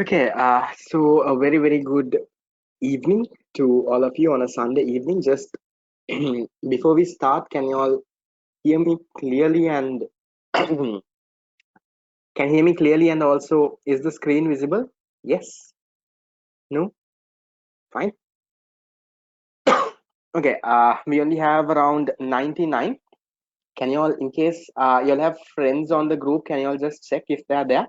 Okay, so a very good evening to all of you on a Sunday evening. Just before we start, can you all hear me clearly and can hear me clearly and also is the screen visible? Yes? No? Fine. Okay, we only have around 99. Can you all, in case you'll have friends on the group, can you all just check if they're there?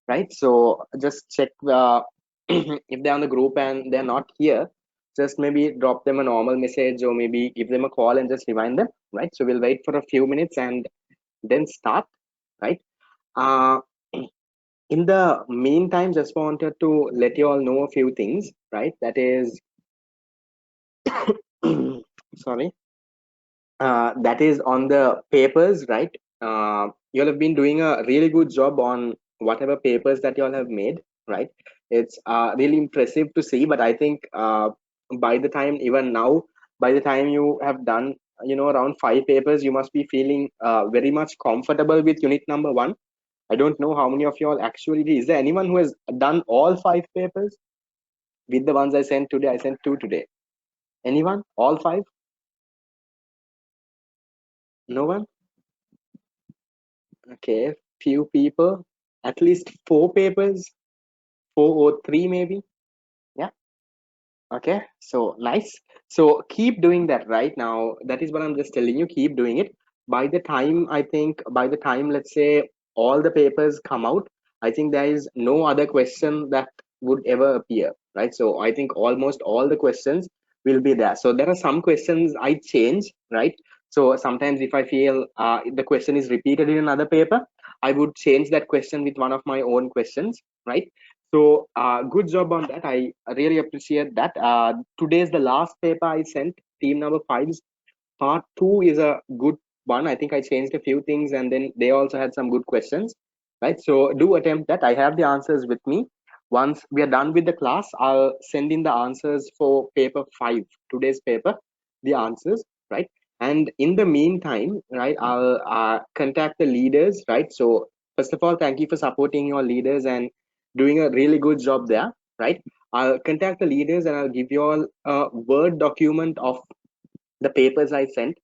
Right? So just check if they're on the group and they're not here, just maybe drop them a normal message or maybe give them a call and just remind them, right? So we'll wait for a few minutes and then start, right? Uh, in the meantime, just wanted to let you all know a few things, right? That is, sorry, that is on the papers, right? You all have been doing a really good job on whatever papers that you all have made, right? It's really impressive to see, but I think by the time, even now, by the time you have done, around 5 papers, you must be feeling very much comfortable with unit number 1. I don't know how many of you all actually did. Is there anyone who has done all 5 papers with the ones I sent today? I sent 2 today. Anyone? All 5? No one? Okay, few people, at least 4 papers, 4 or 3 maybe. Yeah. Okay. So nice. So keep doing that right now. That is what I'm just telling you. Keep doing it. By the time I think by the time let's say all the papers come out, I think there is no other question that would ever appear. Right. So I think almost all the questions will be there. So there are some questions I change. Right. So sometimes if I feel the question is repeated in another paper, I would change that question with one of my own questions. Right. So good job on that. I really appreciate that. Today is the last paper I sent. Team number 5's part 2 is a good one. I think I changed a few things and then they also had some good questions. Right. So do attempt that. I have the answers with me. Once we are done with the class, I'll send in the answers for paper 5, today's paper, the answers. Right. And in the meantime, right, I'll contact the leaders. Right. So first of all, thank you for supporting your leaders and doing a really good job there, right? I'll contact the leaders and I'll give you all a Word document of the papers I sent.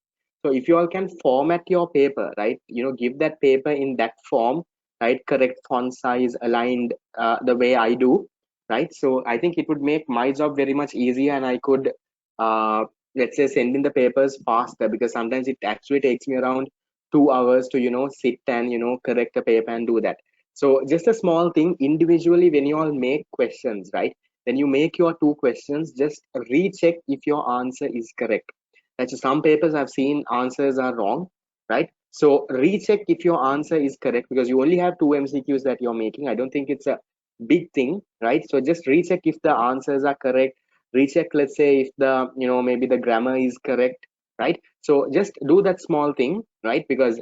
So if you all can format your paper, right? Give that paper in that form, right? Correct font size, aligned the way I do, right? So I think it would make my job very much easier, and I could, uh, let's say, send in the papers faster because sometimes it actually takes me around 2 hours to sit and correct a paper and do that. So just a small thing individually when you all make questions, right? When you make your 2 questions, just recheck if your answer is correct. Like so some papers I've seen answers are wrong, right? So recheck if your answer is correct because you only have 2 MCQs that you're making. I don't think it's a big thing, right? So just recheck if the answers are correct. Recheck, let's say, if the maybe the grammar is correct, right? So just do that small thing, right? Because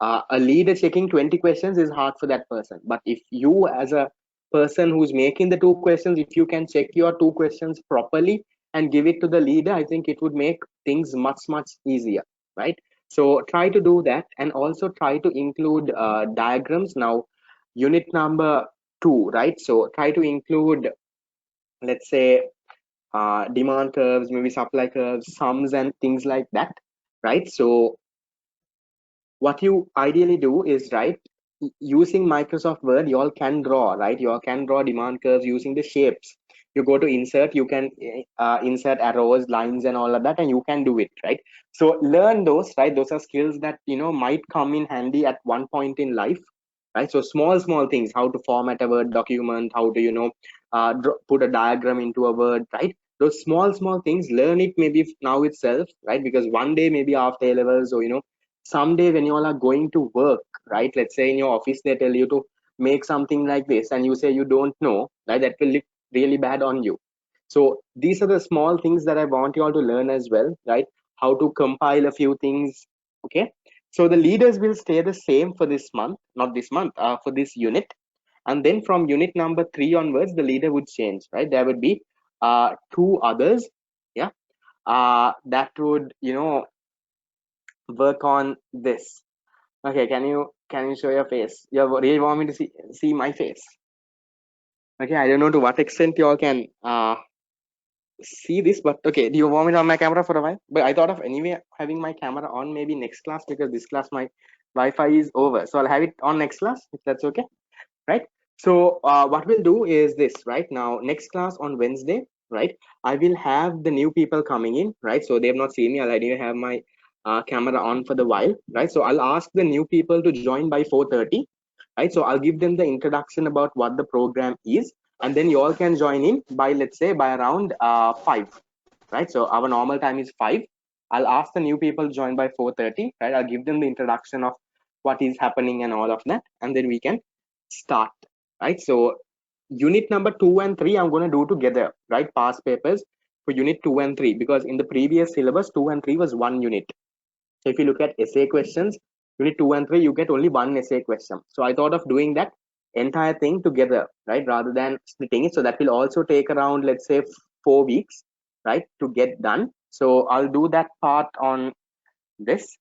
a leader checking 20 questions is hard for that person. But if you, as a person who's making the 2 questions, if you can check your 2 questions properly and give it to the leader, I think it would make things much easier, right? So try to do that and also try to include diagrams. Now, unit number 2, right? So try to include, let's say, demand curves, maybe supply curves, sums, and things like that, right? So what you ideally do is, right, using Microsoft Word, you all can draw, right? You all can draw demand curves using the shapes. You go to insert, you can insert arrows, lines, and all of that, and you can do it, right? So learn those, right? Those are skills that might come in handy at one point in life, right? So small things, how to format a Word document, how to put a diagram into a Word, right? Those small things, learn it maybe now itself, right? Because one day maybe after A levels or someday when you all are going to work, right? Let's say in your office they tell you to make something like this and you say you don't know, right? That will look really bad on you. So these are the small things that I want you all to learn as well, right? How to compile a few things. Okay, so the leaders will stay the same for this month, not this month, for this unit. And then from unit number 3 onwards the leader would change, right? There would be 2 others, yeah, that would work on this. Okay, can you show your face? You really want me to see my face? Okay, I don't know to what extent you all can see this, but okay, do you want me to on my camera for a while? But I thought of anyway having my camera on maybe next class, because this class my Wi-Fi is over, so I'll have it on next class if that's okay, right? So what we'll do is this, right? Now next class on Wednesday, right, I will have the new people coming in, right? So they have not seen me. I'll anyway have my camera on for the while, right? So I'll ask the new people to join by 4:30, right? So I'll give them the introduction about what the program is, and then you all can join in by, let's say, by around 5, right? So our normal time is 5. I'll ask the new people to join by 4:30, right? I'll give them the introduction of what is happening and all of that, and then we can start, right? So unit number 2 and 3 I'm going to do together, right? Past papers for unit 2 and 3, because in the previous syllabus 2 and 3 was one unit. So if you look at essay questions, unit 2 and 3, you get only one essay question. So I thought of doing that entire thing together, right, rather than splitting it. So that will also take around, let's say, 4 weeks, right, to get done. So I'll do that part on this.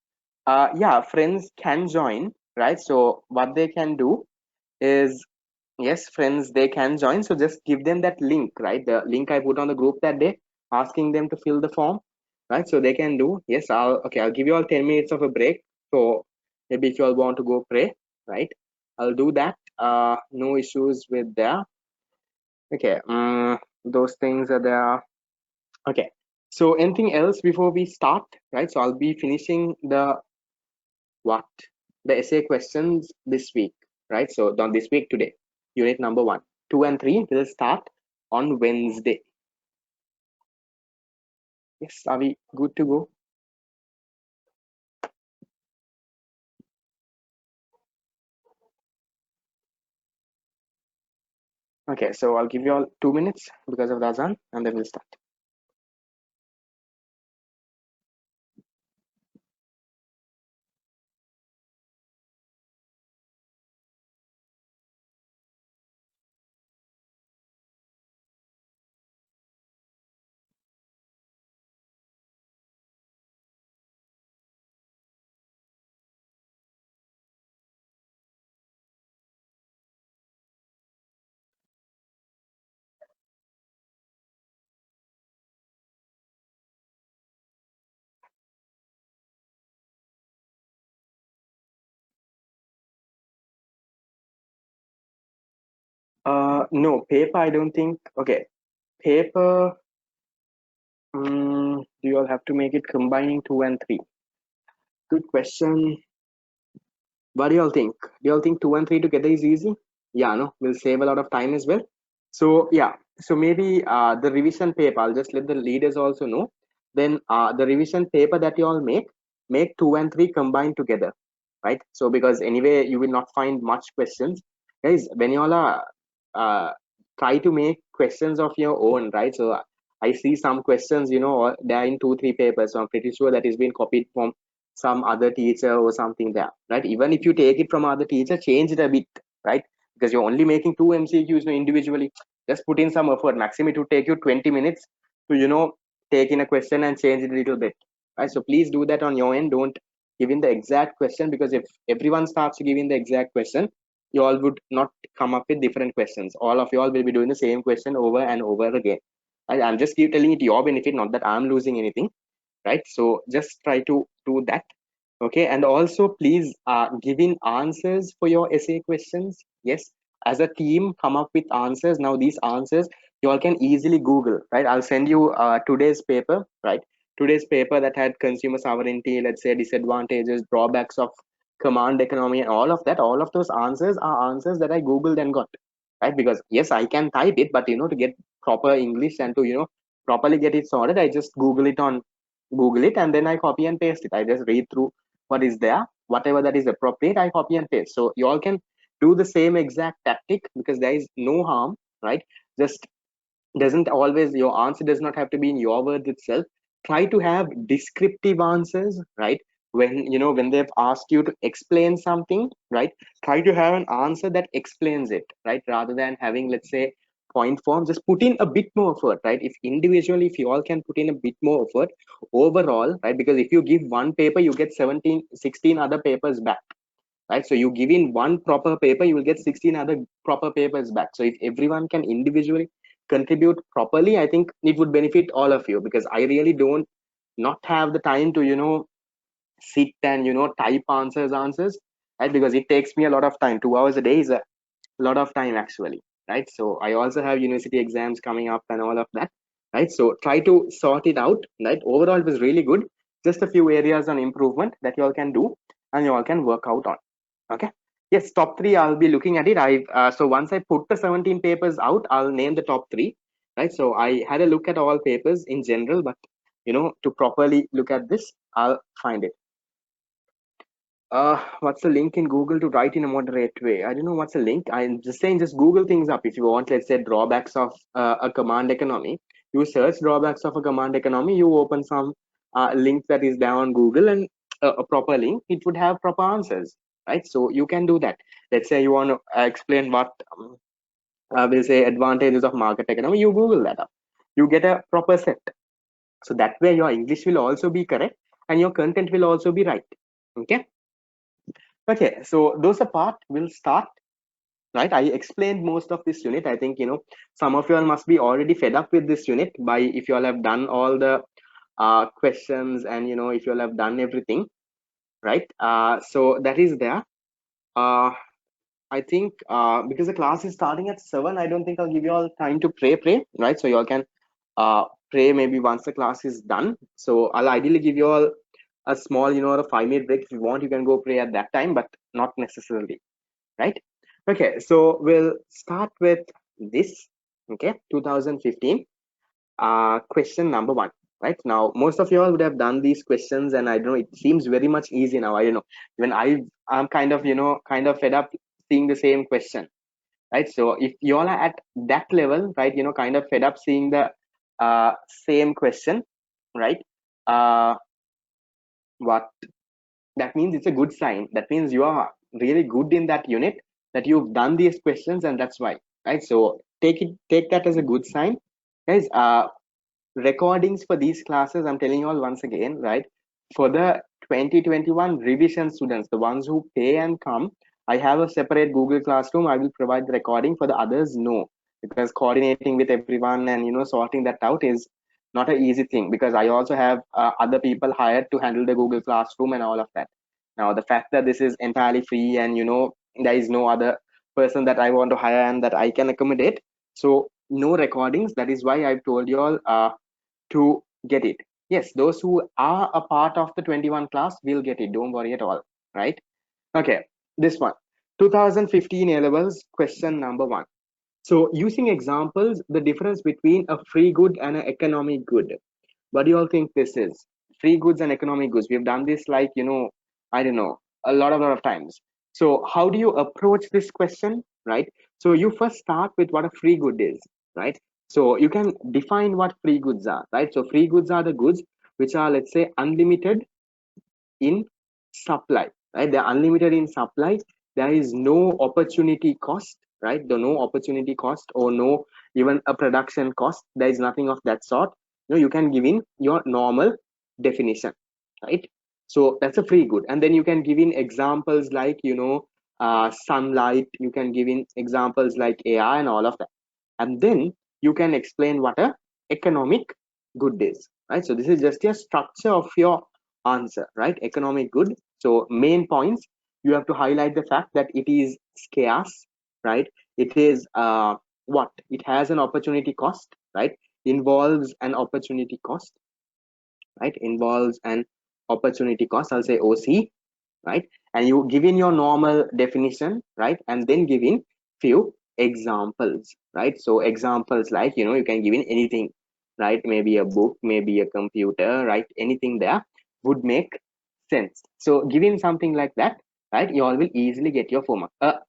Yeah, friends can join, right? So what they can do is, yes, friends, they can join. So just give them that link, right? The link I put on the group that day, asking them to fill the form, right? So they can do. Yes, I'll give you all 10 minutes of a break. So maybe if you all want to go pray, right? I'll do that. No issues with that. Okay. Those things are there. Okay. So anything else before we start, right? So I'll be finishing the what the essay questions this week, right? So on this week today, unit number 1, 2 and 3 will start on Wednesday. Yes, are we good to go? Okay, so I'll give you all 2 minutes because of the azan, and then we'll start. No, paper, I don't think. Okay, paper. Do you all have to make it combining 2 and 3? Good question. What do you all think? Do you all think 2 and 3 together is easy? Yeah, no, we'll save a lot of time as well. So yeah, so maybe the revision paper, I'll just let the leaders also know. Then the revision paper that you all make 2 and 3 combined together, right? So because anyway you will not find much questions, guys. When you all are uh, try to make questions of your own, right? So I see some questions, they're in 2 3 papers, so I'm pretty sure that is being copied from some other teacher or something there, right? Even if you take it from other teacher, change it a bit, right? Because you're only making 2 MCQs individually. Just put in some effort. Maximum it would take you 20 minutes to take in a question and change it a little bit, right? So please do that on your end. Don't give in the exact question, because if everyone starts to give in the exact question, you all would not come up with different questions. All of you all will be doing the same question over and over again. I'm just keep telling it your benefit, not that I'm losing anything, right? So just try to do that. Okay, and also please give in answers for your essay questions. Yes, as a team, come up with answers. Now these answers you all can easily Google, right? I'll send you today's paper, right? Today's paper that had consumer sovereignty, let's say disadvantages, drawbacks of command economy, and all of that. All of those answers are answers that I Googled and got, right? Because yes, I can type it, but to get proper English and to properly get it sorted, I just Google it, and then I copy and paste it. I just read through what is there, whatever that is appropriate, I copy and paste. So you all can do the same exact tactic, because there is no harm, right? Just doesn't always, your answer does not have to be in your words itself. Try to have descriptive answers, right? When they've asked you to explain something, right, try to have an answer that explains it, right, rather than having, let's say, point form. Just put in a bit more effort, right? If individually, if you all can put in a bit more effort overall, right? Because if you give one paper, you get 17 16 other papers back, right? So you give in one proper paper, you will get 16 other proper papers back. So if everyone can individually contribute properly, I think it would benefit all of you, because I really don't not have the time to sit and type answers, right? Because it takes me a lot of time. 2 hours a day is a lot of time actually, right? So I also have university exams coming up and all of that, right? So try to sort it out, right? Overall it was really good. Just a few areas on improvement that you all can do and you all can work out on. Okay. Yes, top three I'll be looking at it. So once I put the 17 papers out, I'll name the top three, right? So I had a look at all papers in general, but to properly look at this, I'll find it. What's the link in Google to write in a moderate way? I don't know what's the link. I'm just saying, just Google things up. If you want, let's say, drawbacks of a command economy, you search drawbacks of a command economy, you open some link that is there on Google, and a proper link, it would have proper answers, right? So you can do that. Let's say you want to explain what we'll say advantages of market economy, you Google that up. You get a proper set. So that way your English will also be correct and your content will also be right. Okay. Okay, so those apart, we'll start, right? I explained most of this unit. I think, some of you all must be already fed up with this unit by if you all have done all the questions and, if you all have done everything, right? So that is there. I think because the class is starting at 7, I don't think I'll give you all time to pray, right? So you all can pray maybe once the class is done. So I'll ideally give you all a small, a 5-minute break. If you want, you can go pray at that time, but not necessarily, right? Okay, so we'll start with this. Okay, 2015 question number 1. Right now, most of you all would have done these questions, and I don't know, it seems very much easy now. I don't know, even I'm kind of fed up seeing the same question, right? So if you all are at that level, right, kind of fed up seeing the same question, right? uh what that means, it's a good sign. That means you are really good in that unit, that you've done these questions, and that's why, right? So take that as a good sign, guys. Recordings for these classes, I'm telling you all once again, right? For the 2021 revision students, the ones who pay and come, I have a separate Google Classroom. I will provide the recording. For the others, no, because coordinating with everyone and sorting that out is not an easy thing, because I also have other people hired to handle the Google Classroom and all of that. Now the fact that this is entirely free, and there is no other person that I want to hire and that I can accommodate, so no recordings. That is why I've told you all to get it. Yes, those who are a part of the 21 class will get it. Don't worry at all, right? Okay, this one, 2015 A levels question number 1. So using examples, the difference between a free good and an economic good. What do you all think this is? Free goods and economic goods. We've done this, like, I don't know, a lot of times. So how do you approach this question, right? So you first start with what a free good is, right? So you can define what free goods are, right? So free goods are the goods which are, let's say, unlimited in supply, right? They're unlimited in supply. There is no opportunity cost, right? The no opportunity cost, or no even a production cost. There is nothing of that sort. You can give in your normal definition, right? So that's a free good. And then you can give in examples like, sunlight. You can give in examples like AI and all of that. And then you can explain what a economic good is, right? So this is just a structure of your answer, right? Economic good. So main points, you have to highlight the fact that it is scarce, right? It is what it has an opportunity cost, right? Involves an opportunity cost, right? Involves an opportunity cost. I'll say OC, right? And you give in your normal definition, right? And then give in few examples, right? So examples like, you can give in anything, right? Maybe a book, maybe a computer, right? Anything there would make sense. So giving something like that, right, you all will easily get your 4 marks.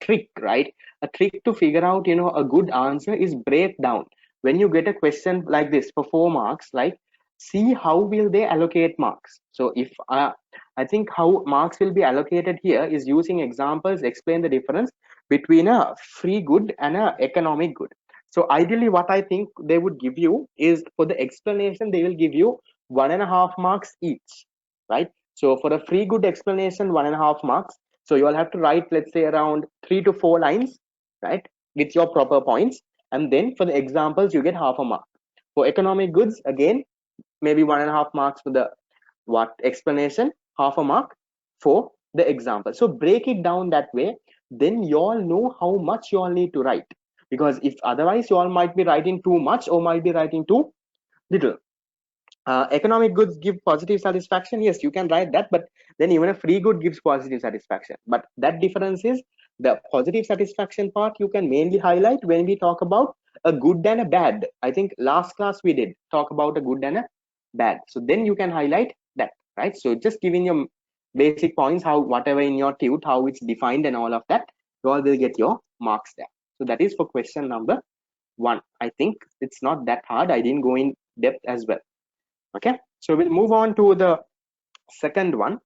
Trick, right? A trick to figure out, a good answer is break down. When you get a question like this for 4 marks, like, see how will they allocate marks. So if I think how marks will be allocated here is using examples, explain the difference between a free good and a economic good. So ideally what I think they would give you is, for the explanation they will give you 1.5 marks each, right? So for a free good explanation, 1.5 marks. So you all have to write, let's say, around 3 to 4 lines, right, with your proper points. And then for the examples, you get half a mark. For economic goods, again, maybe 1.5 marks for the what explanation, half a mark for the example. So break it down that way. Then you all know how much you all need to write. Because if otherwise, you all might be writing too much or might be writing too little. Economic goods give positive satisfaction, yes, you can write that, but then even a free good gives positive satisfaction. But that difference is the positive satisfaction part you can mainly highlight when we talk about a good and a bad. I think last class we did talk about a good and a bad, so then you can highlight that, right? So just giving your basic points, how whatever in your tute, how it's defined and all of that, you all will get your marks there. So that is for question number 1. I think it's not that hard, I didn't go in depth as well. Okay, so we'll move on to the second one.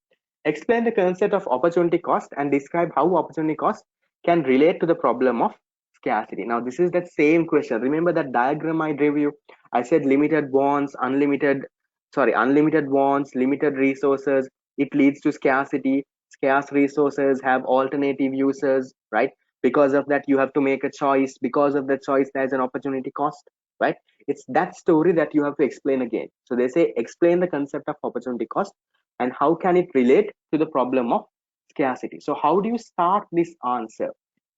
Explain the concept of opportunity cost and describe how opportunity cost can relate to the problem of scarcity. Now, this is that same question. Remember that diagram I drew you? I said limited wants, unlimited wants, limited resources. It leads to scarcity. Scarce resources have alternative uses, right? Because of that, you have to make a choice. Because of the choice, there's an opportunity cost, right? It's that story that you have to explain again. So they say explain the concept of opportunity cost and how can it relate to the problem of scarcity. So how do you start this answer,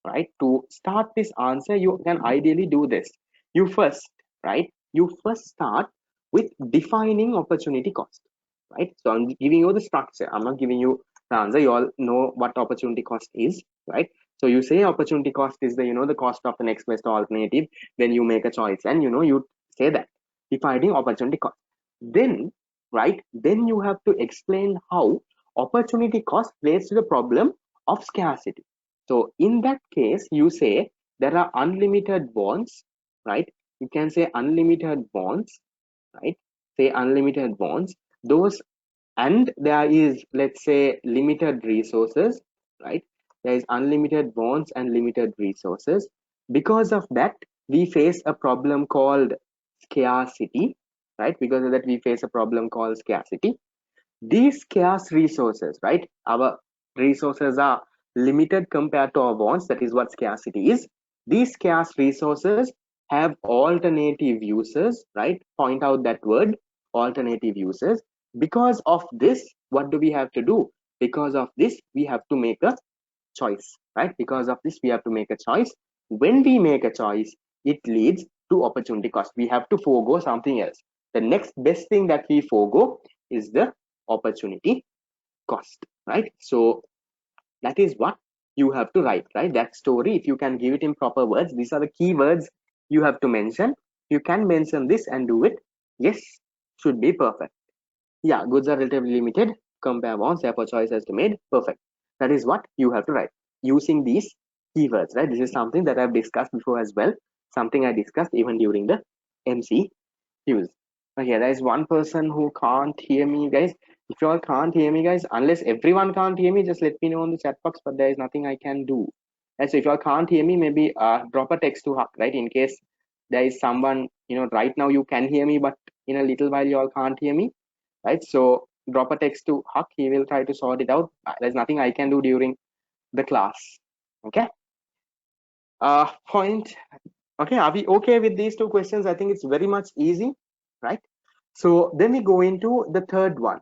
right? To start this answer, you can ideally do this. You first, right? You first start with defining opportunity cost, right? So I'm giving you the structure. I'm not giving you the answer. You all know what opportunity cost is, right? So you say opportunity cost is the, the cost of the next best alternative when you make a choice, and you say that defining opportunity cost. Then, right, then you have to explain how opportunity cost relates to the problem of scarcity. So in that case, you say there are unlimited bonds, right? You can say unlimited bonds, right? Say unlimited bonds. Those, and there is, let's say, limited resources, right? There is unlimited bonds and limited resources. Because of that, we face a problem called scarcity, right? Because of that, we face a problem called scarcity. These scarce resources, right? Our resources are limited compared to our bonds. That is what scarcity is. These scarce resources have alternative uses, right? Point out that word, alternative uses. Because of this, what do we have to do? Because of this, we have to make a choice, right? Because of this, we have to make a choice. When we make a choice, it leads to opportunity cost. We have to forego something else. The next best thing that we forego is the opportunity cost, right? So that is what you have to write, right? That story, if you can give it in proper words, these are the key words you have to mention. You can mention this and do it. Yes, should be perfect. Yeah, goods are relatively limited. Compare bonds, therefore choice has to be made. Perfect. That is what you have to write using these keywords, right? This is something that I've discussed before as well. Something I discussed even during the MCQs. Okay, there is one person who can't hear me, guys. If you all can't hear me, guys, unless everyone can't hear me, just let me know in the chat box. But there is nothing I can do. And so if you all can't hear me, maybe drop a text to Huck, right? In case there is someone, right now you can hear me, but in a little while you all can't hear me, right? So drop a text to Huck. He will try to sort it out. There's nothing I can do during the class. Okay. Point. Okay, are we okay with these two questions? I think it's very much easy, right? So then we go into the third one.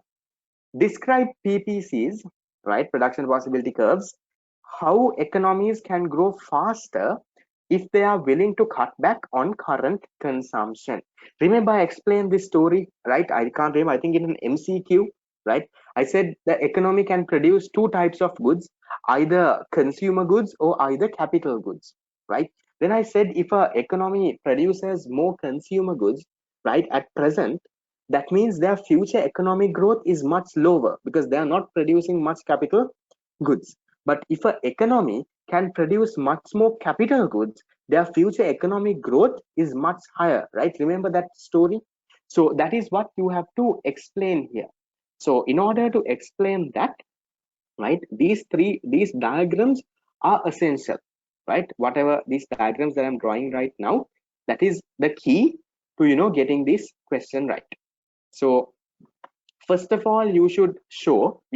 Describe PPCs, right? Production possibility curves. How economies can grow faster if they are willing to cut back on current consumption. Remember, I explained this story, right? I can't remember, I think in an MCQ, right? I said the economy can produce two types of goods, either consumer goods or either capital goods, right? Then I said if a economy produces more consumer goods, right, at present, that means their future economic growth is much lower because they are not producing much capital goods. But if an economy can produce much more capital goods, their future economic growth is much higher, right? Remember that story? So that is what you have to explain here. So in order to explain that, right, these diagrams are essential, right? Whatever these diagrams that I'm drawing right now, that is the key to getting this question right. So first of all, you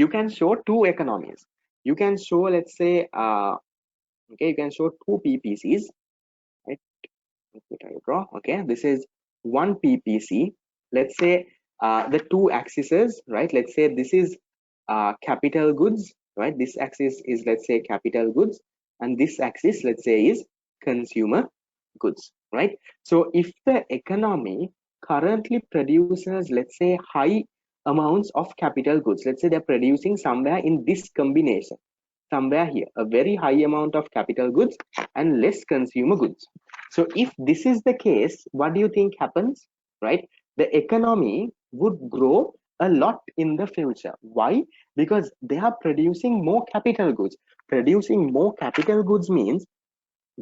can show two economies. You can show, let's say, okay, you can show two PPCs, right? I draw. Okay, this is one PPC. Let's say the two axes, right? Let's say this is capital goods, right? This axis is, let's say, capital goods, and this axis, let's say, is consumer goods, right? So if the economy currently produces, let's say, high amounts of capital goods, let's say they're producing somewhere in this combination, somewhere here, a very high amount of capital goods and less consumer goods. So if this is the case, what do you think happens, right? The economy would grow a lot in the future. Why? Because they are producing more capital goods. Producing more capital goods means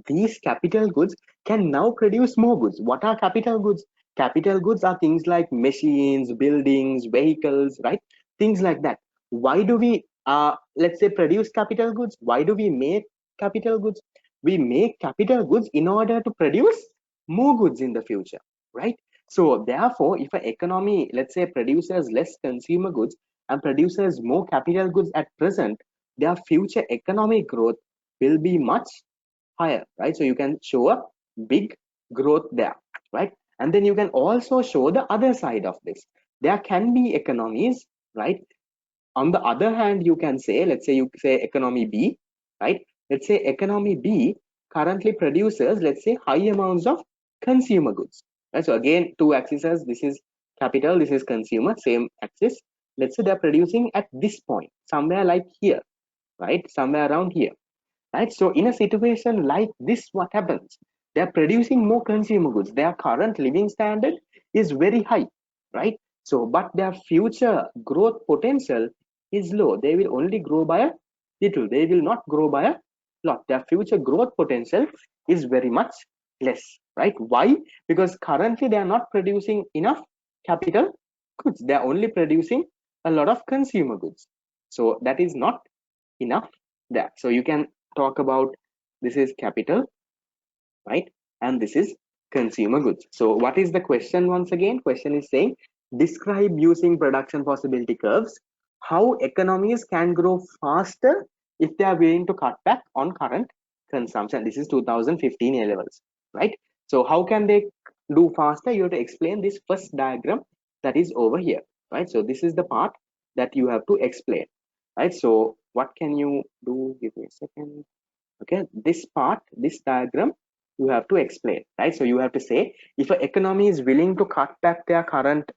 these capital goods can now produce more goods. What are capital goods? Capital goods are things like machines, buildings, vehicles, right? Things like that. Why do we, let's say, produce capital goods? Why do we make capital goods? We make capital goods in order to produce more goods in the future, right? So therefore, if an economy, let's say, produces less consumer goods and produces more capital goods at present, their future economic growth will be much higher, right? So you can show a big growth there, right? And then you can also show the other side of this. There can be economies, right? On the other hand, you can say, let's say you say economy B, right? Let's say economy B currently produces, let's say, high amounts of consumer goods, right? So again, two axes, this is capital, this is consumer, same axis. Let's say they're producing at this point, somewhere like here, right? Somewhere around here, right? So in a situation like this, what happens? They're producing more consumer goods. Their current living standard is very high, right? So but their future growth potential is low. They will only grow by a little. They will not grow by a lot. Their future growth potential is very much less, right? Why? Because currently they are not producing enough capital goods. They are only producing a lot of consumer goods. So that is not enough there. So you can talk about, this is capital, right? And this is consumer goods. So what is the question? Once again, question is saying, describe using production possibility curves how economies can grow faster if they are willing to cut back on current consumption. This is 2015 A levels, right? So how can they do faster? You have to explain this first diagram that is over here, right? So this is the part that you have to explain, right? So what can you do? Give me a second. Okay, this part, this diagram, you have to explain, right? So you have to say, if an economy is willing to cut back their current,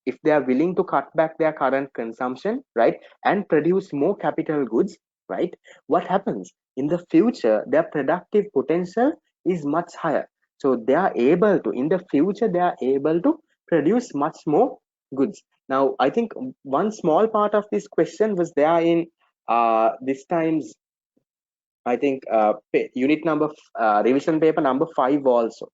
if they are willing to cut back their current consumption, right, and produce more capital goods, right, what happens in the future? Their productive potential is much higher, so they are able to, in the future, they are able to produce much more goods. Now I think one small part of this question was there in this time's, I think, unit number, revision paper number 5 also,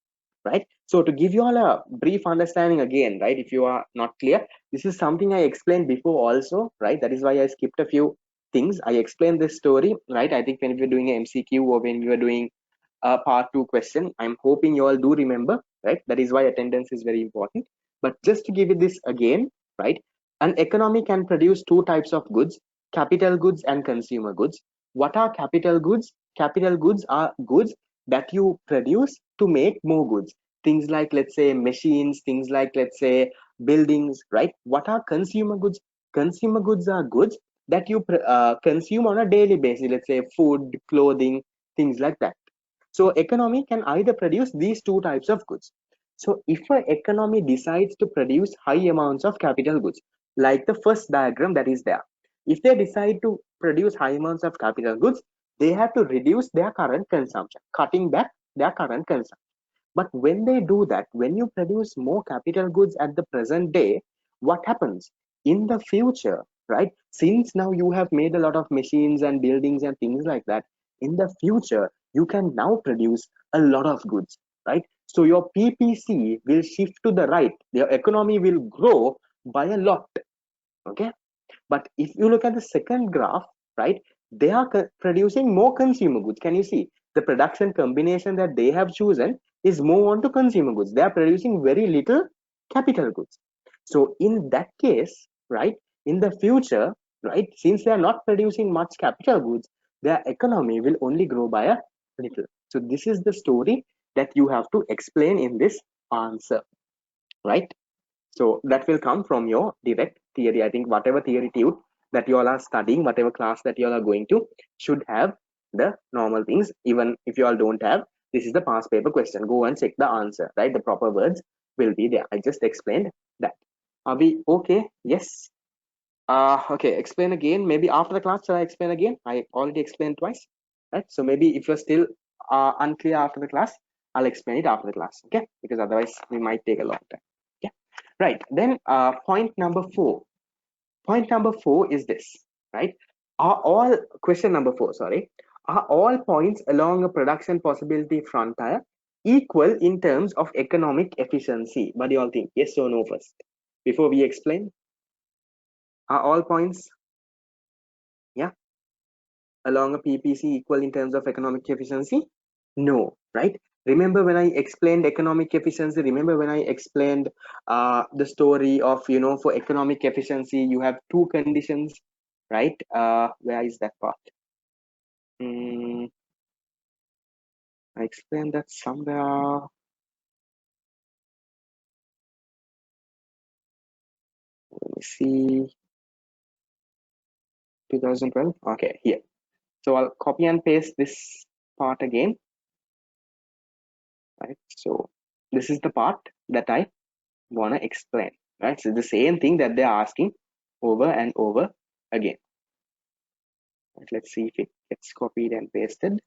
right? So to give you all a brief understanding again, right, if you are not clear, this is something I explained before also, right? That is why I skipped a few things. I explained this story, right? I think when we were doing an MCQ or when we were doing a part 2 question, I'm hoping you all do remember, right? That is why attendance is very important. But just to give it this again, right? An economy can produce two types of goods, capital goods and consumer goods. What are capital goods? Capital goods are goods that you produce to make more goods. Things like, let's say, machines, things like, let's say, buildings, right? What are consumer goods? Consumer goods are goods that you consume on a daily basis, let's say food, clothing, things like that. So economy can either produce these two types of goods. So if an economy decides to produce high amounts of capital goods, like the first diagram that is there, if they decide to produce high amounts of capital goods, they have to reduce their current consumption, cutting back their current consumption. But when they do that, when you produce more capital goods at the present day, what happens in the future, right? Since now you have made a lot of machines and buildings and things like that, in the future, you can now produce a lot of goods, right? So your PPC will shift to the right. Your economy will grow by a lot. Okay. But if you look at the second graph, right, they are producing more consumer goods. Can you see the production combination that they have chosen is more on to consumer goods? They are producing very little capital goods. So in that case, right, in the future, right? Since they are not producing much capital goods, their economy will only grow by a little. So this is the story that you have to explain in this answer, right? So that will come from your direct theory. I think whatever theory tube that you all are studying, whatever class that you all are going to, should have the normal things. Even if you all don't have, this is the past paper question. Go and check the answer, right? The proper words will be there. I just explained that. Are we okay? Yes. Okay, explain again. Maybe after the class, shall I explain again? I already explained twice, right? So maybe if you're still unclear after the class, I'll explain it after the class, okay? Because otherwise we might take a long time. Yeah, right. Then point number 4. Point number 4 is this, right? Are all question number 4? Sorry, are all points along a production possibility frontier equal in terms of economic efficiency? What do you all think? Yes or no first, before we explain? Are all points, yeah, along a PPC equal in terms of economic efficiency? No, right? Remember when I explained economic efficiency? Remember when I explained the story of, for economic efficiency, you have two conditions, right? Where is that part? I explained that somewhere. Let me see. 2012. Okay, here. So I'll copy and paste this part again, right? So this is the part that I want to explain, right? So the same thing that they're asking over and over again. Right, let's see if it gets copied and pasted.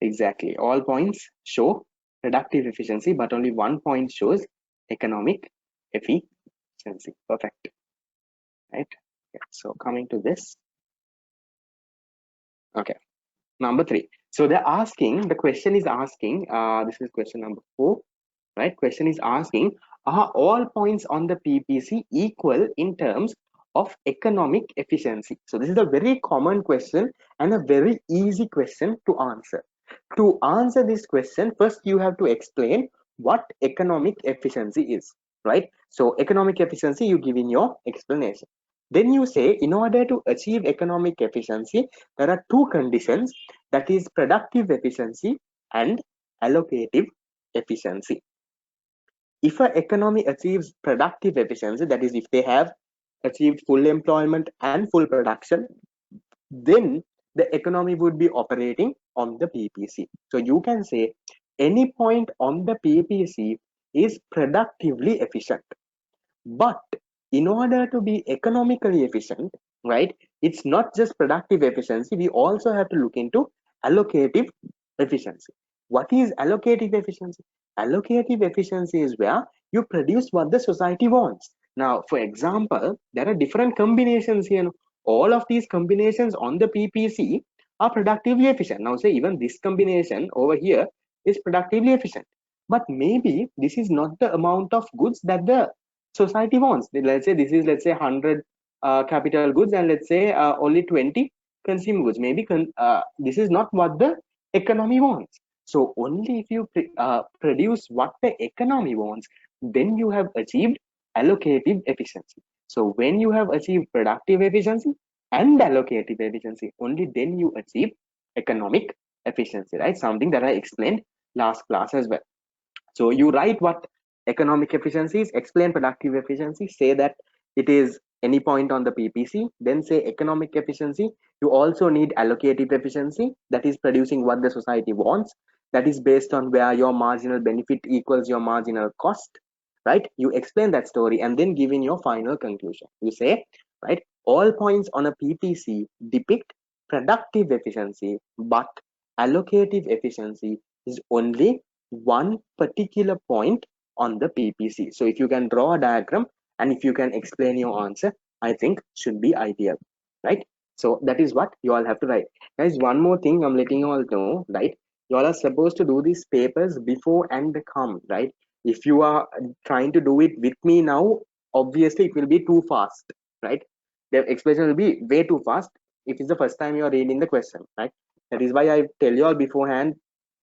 Exactly, all points show productive efficiency, but only one point shows economic efficiency. Perfect, right? Okay, so coming to this, okay, number 3. So they're asking, the question is asking, this is question number 4, right? Question is asking, are all points on the PPC equal in terms of economic efficiency? So this is a very common question and a very easy question to answer. To answer this question, first you have to explain what economic efficiency is, right? So economic efficiency you give in your explanation. Then you say, in order to achieve economic efficiency, there are two conditions, that is productive efficiency and allocative efficiency. If an economy achieves productive efficiency, that is if they have achieved full employment and full production, then the economy would be operating on the PPC. So you can say any point on the PPC is productively efficient. But in order to be economically efficient, right, it's not just productive efficiency, we also have to look into allocative efficiency. What is allocative efficiency? Allocative efficiency is where you produce what the society wants. Now, for example, there are different combinations here. All of these combinations on the PPC are productively efficient. Now, say even this combination over here is productively efficient. But maybe this is not the amount of goods that the society wants. Let's say this is, let's say, 100 capital goods, and let's say only 20 consumer goods. Maybe this is not what the economy wants. So only if you produce what the economy wants, then you have achieved allocative efficiency. So when you have achieved productive efficiency and allocative efficiency, only then you achieve economic efficiency, right? Something that I explained last class as well. So you write what economic efficiency is, explain productive efficiency, say that it is any point on the PPC, then say economic efficiency. You also need allocative efficiency, that is producing what the society wants, that is based on where your marginal benefit equals your marginal cost, right? You explain that story and then give in your final conclusion. You say, right, all points on a PPC depict productive efficiency, but allocative efficiency is only one particular point on the PPC. So if you can draw a diagram and if you can explain your answer, I think should be ideal, right? So that is what you all have to write. Guys, one more thing I'm letting you all know, right? You all are supposed to do these papers before and come, right? If you are trying to do it with me now, obviously it will be too fast, right? The explanation will be way too fast if it's the first time you are reading the question, right? That is why I tell you all beforehand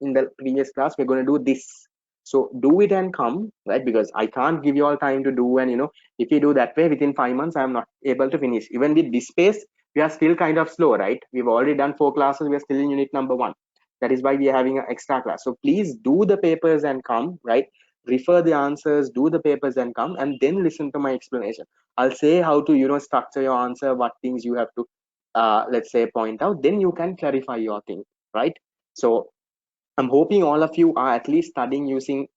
in the previous class, we're going to do this. So do it and come, right? Because I can't give you all time to do, and if you do that way within 5 months, I'm not able to finish. Even with this pace, we are still kind of slow, right? We've already done 4 classes, we are still in unit number 1. That is why we are having an extra class. So please do the papers and come, right? Refer the answers, do the papers and come, and then listen to my explanation. I'll say how to structure your answer, what things you have to let's say point out, then you can clarify your thing, right? So I'm hoping all of you are at least studying using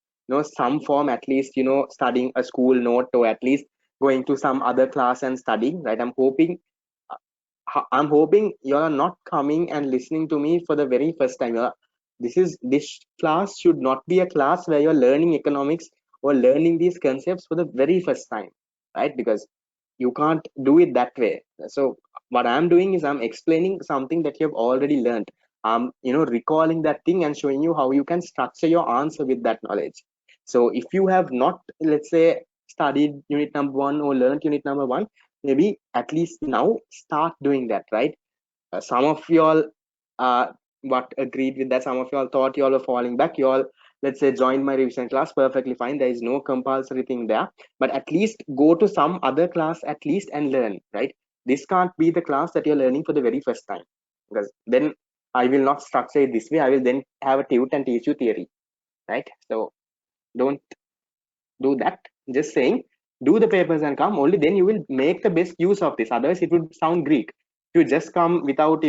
some form, at least studying a school note, or at least going to some other class and studying, right? I'm hoping you are not coming and listening to me for the very first time. This class should not be a class where you're learning economics or learning these concepts for the very first time, right? Because you can't do it that way. So what I'm doing is I'm explaining something that you have already learned. I'm recalling that thing and showing you how you can structure your answer with that knowledge. So if you have not, let's say, studied unit number 1 or learned unit number 1, maybe at least now start doing that, right? Some of y'all uh what agreed with that, some of y'all thought y'all were falling back, y'all, let's say, joined my revision class, perfectly fine, there is no compulsory thing there. But at least go to some other class at least and learn, right? This can't be the class that you're learning for the very first time, because then I will not structure it this way. I will then have a tute and teach you theory, right? So don't do that. Just saying, do the papers and come, only then you will make the best use of this. Otherwise it would sound Greek. If you just come without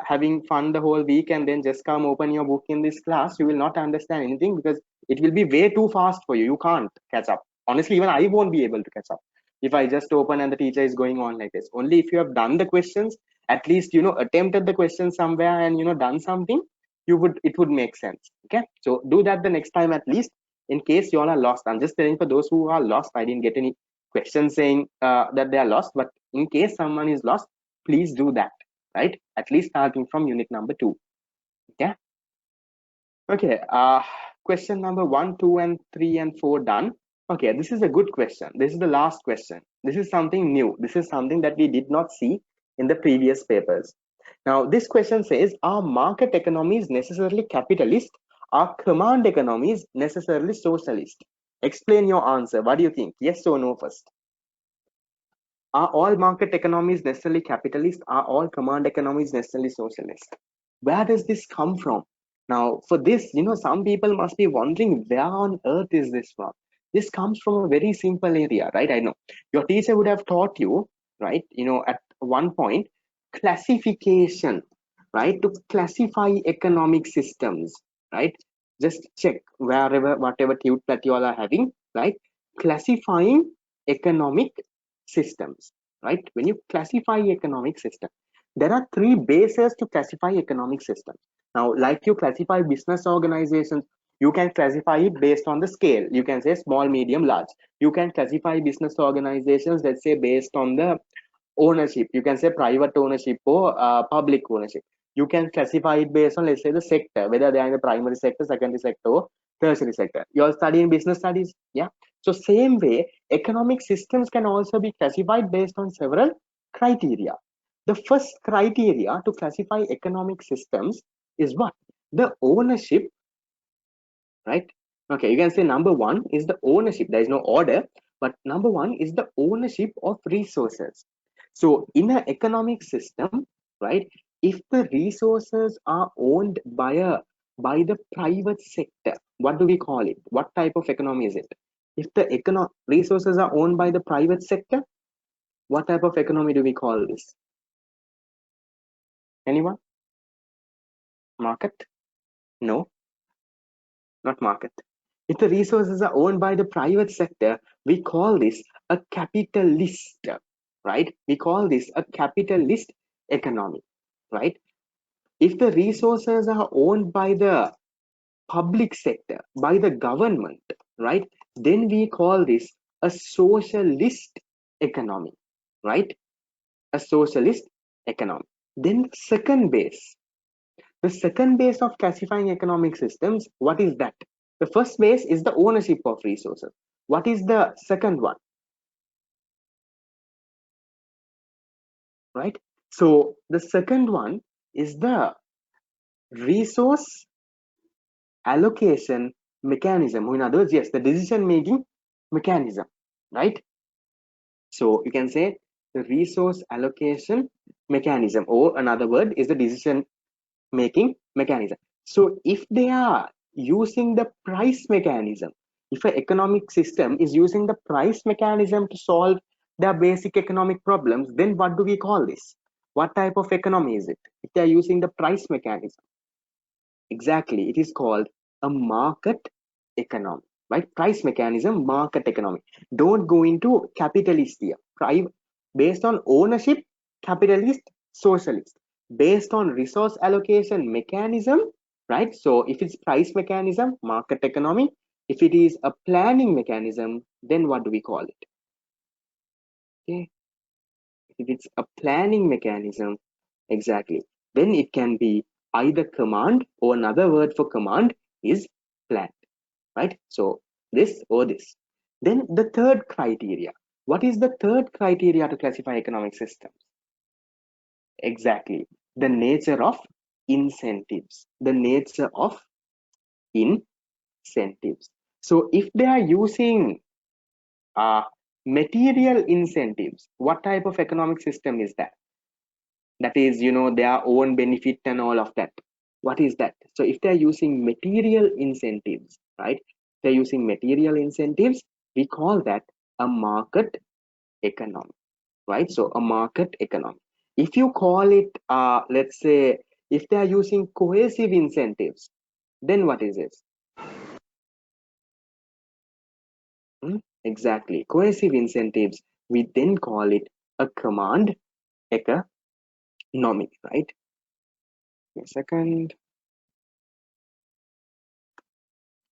having fun the whole week, and then just come open your book in this class, you will not understand anything, because it will be way too fast for you. You can't catch up. Honestly, even I won't be able to catch up if I just open and the teacher is going on like this. Only if you have done the questions, at least attempted the question somewhere, and done something, it would make sense. Okay, so do that the next time, at least, in case you all are lost. I'm just telling for those who are lost. I didn't get any questions saying that they are lost, but in case someone is lost, please do that, right? At least starting from unit number 2. Okay. Okay. Question number 1, 2, and 3 and 4 done. Okay, this is a good question. This is the last question. This is something new. This is something that we did not see in the previous papers. Now, this question says, are market economies necessarily capitalist? Are command economies necessarily socialist? Explain your answer. What do you think? Yes or no first? Are all market economies necessarily capitalist? Are all command economies necessarily socialist? Where does this come from? Now, for this, some people must be wondering, where on earth is this from? This comes from a very simple area, right? I know your teacher would have taught you, right? At one point, classification, right? To classify economic systems, right? Just check wherever, whatever tute that you all are having, right? Classifying economic systems, right? When you classify economic system, there are 3 bases to classify economic systems. Now, like you classify business organizations, you can classify it based on the scale. You can say small, medium, large. You can classify business organizations, let's say, based on the ownership. You can say private ownership or public ownership. You can classify it based on, let's say, the sector, whether they are in the primary sector, secondary sector, or tertiary sector. You are studying business studies, yeah? So same way, economic systems can also be classified based on several criteria. The first criteria to classify economic systems is what? The ownership, right? Okay, you can say number 1 is the ownership. There is no order, but number 1 is the ownership of resources. So in an economic system, right, if the resources are owned by the private sector, what do we call it? What type of economy is it? If the resources are owned by the private sector, what type of economy do we call this? Anyone? Market? No, not market. If the resources are owned by the private sector, we call this a capitalist, right? We call this a capitalist economy, right? If the resources are owned by the public sector, by the government, right? Then we call this a socialist economy, right? A socialist economy. Then the second base of classifying economic systems, what is that? The first base is the ownership of resources. What is the second one? Right? So the second one is the resource allocation mechanism, or in other words, yes, the decision making mechanism, right? So you can say the resource allocation mechanism, or another word is the decision making mechanism. So if they are using the price mechanism, if an economic system is using the price mechanism to solve their basic economic problems, then what do we call this? What type of economy is it? If they are using the price mechanism, exactly, it is called a market economy, right? Price mechanism, market economy. Don't go into capitalist here. Based on ownership, capitalist, socialist. Based on resource allocation mechanism, right? So if it's price mechanism, market economy. If it is a planning mechanism, then what do we call it? Okay. If it's a planning mechanism, exactly, then it can be either command, or another word for command is plan, right? So this or this. Then the third criteria. What is the third criteria to classify economic systems? Exactly. The nature of incentives. The nature of incentives. So if they are using uh, material incentives, what type of economic system is that? That is, their own benefit and all of that. What is that? So if they're using material incentives, right? They're using material incentives, we call that a market economy, right? So a market economy. If you call it, let's say, if they are using cohesive incentives, then what is it? Hmm? Exactly, cohesive incentives, we then call it a command economy, right? A second.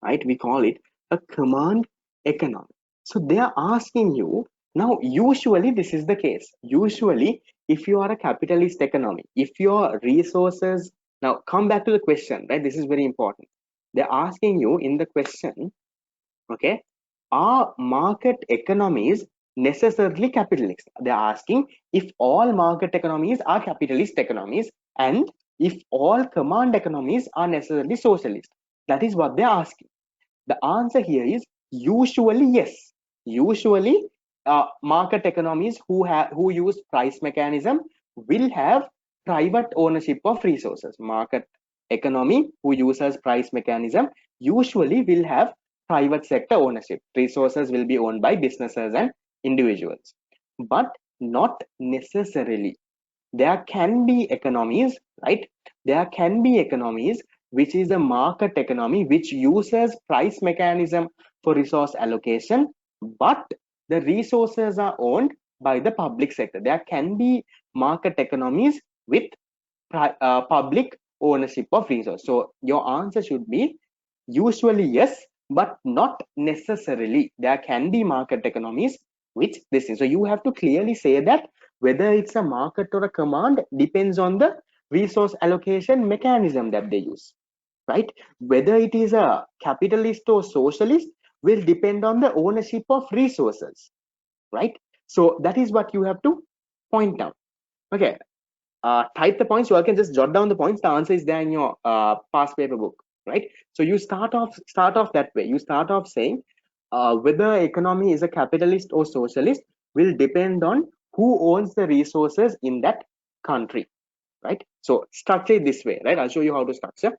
Right? We call it a command economy. So they are asking you now. Usually, this is the case. Usually, if you are a capitalist economy, if your resources, now come back to the question, right? This is very important. They're asking you in the question, okay, are market economies necessarily capitalist? They're asking if all market economies are capitalist economies, and if all command economies are necessarily socialist. That is what they're asking. The answer here is usually yes. Usually, market economies who use price mechanism will have private ownership of resources. Market economy who uses price mechanism usually will have private sector ownership. Resources will be owned by businesses and individuals, but not necessarily. There can be economies, right? There can be economies which is a market economy which uses price mechanism for resource allocation, but the resources are owned by the public sector. There can be market economies with public ownership of resource. So your answer should be usually yes, but not necessarily. There can be market economies which this is. So you have to clearly say that whether it's a market or a command depends on the resource allocation mechanism that they use, right? Whether it is a capitalist or socialist will depend on the ownership of resources, right? So that is what you have to point out. Okay, type the points. You all can just jot down the points. The answer is there in your past paper book, right? So you start off that way. You start off saying whether economy is a capitalist or socialist will depend on who owns the resources in that country, right? So structure it this way, right? I'll show you how to structure.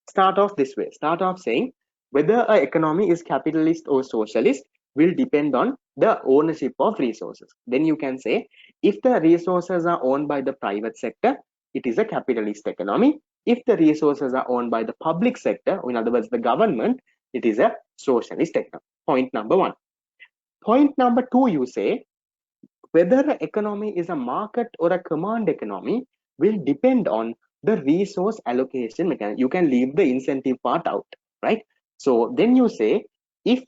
Start off this way. Start off saying whether a economy is capitalist or socialist will depend on the ownership of resources. Then you can say if the resources are owned by the private sector, it is a capitalist economy. If the resources are owned by the public sector, or in other words the government, it is a socialist economy. Point number one. Point number two, you say whether an economy is a market or a command economy will depend on the resource allocation mechanism. You can leave the incentive part out, right? So then you say if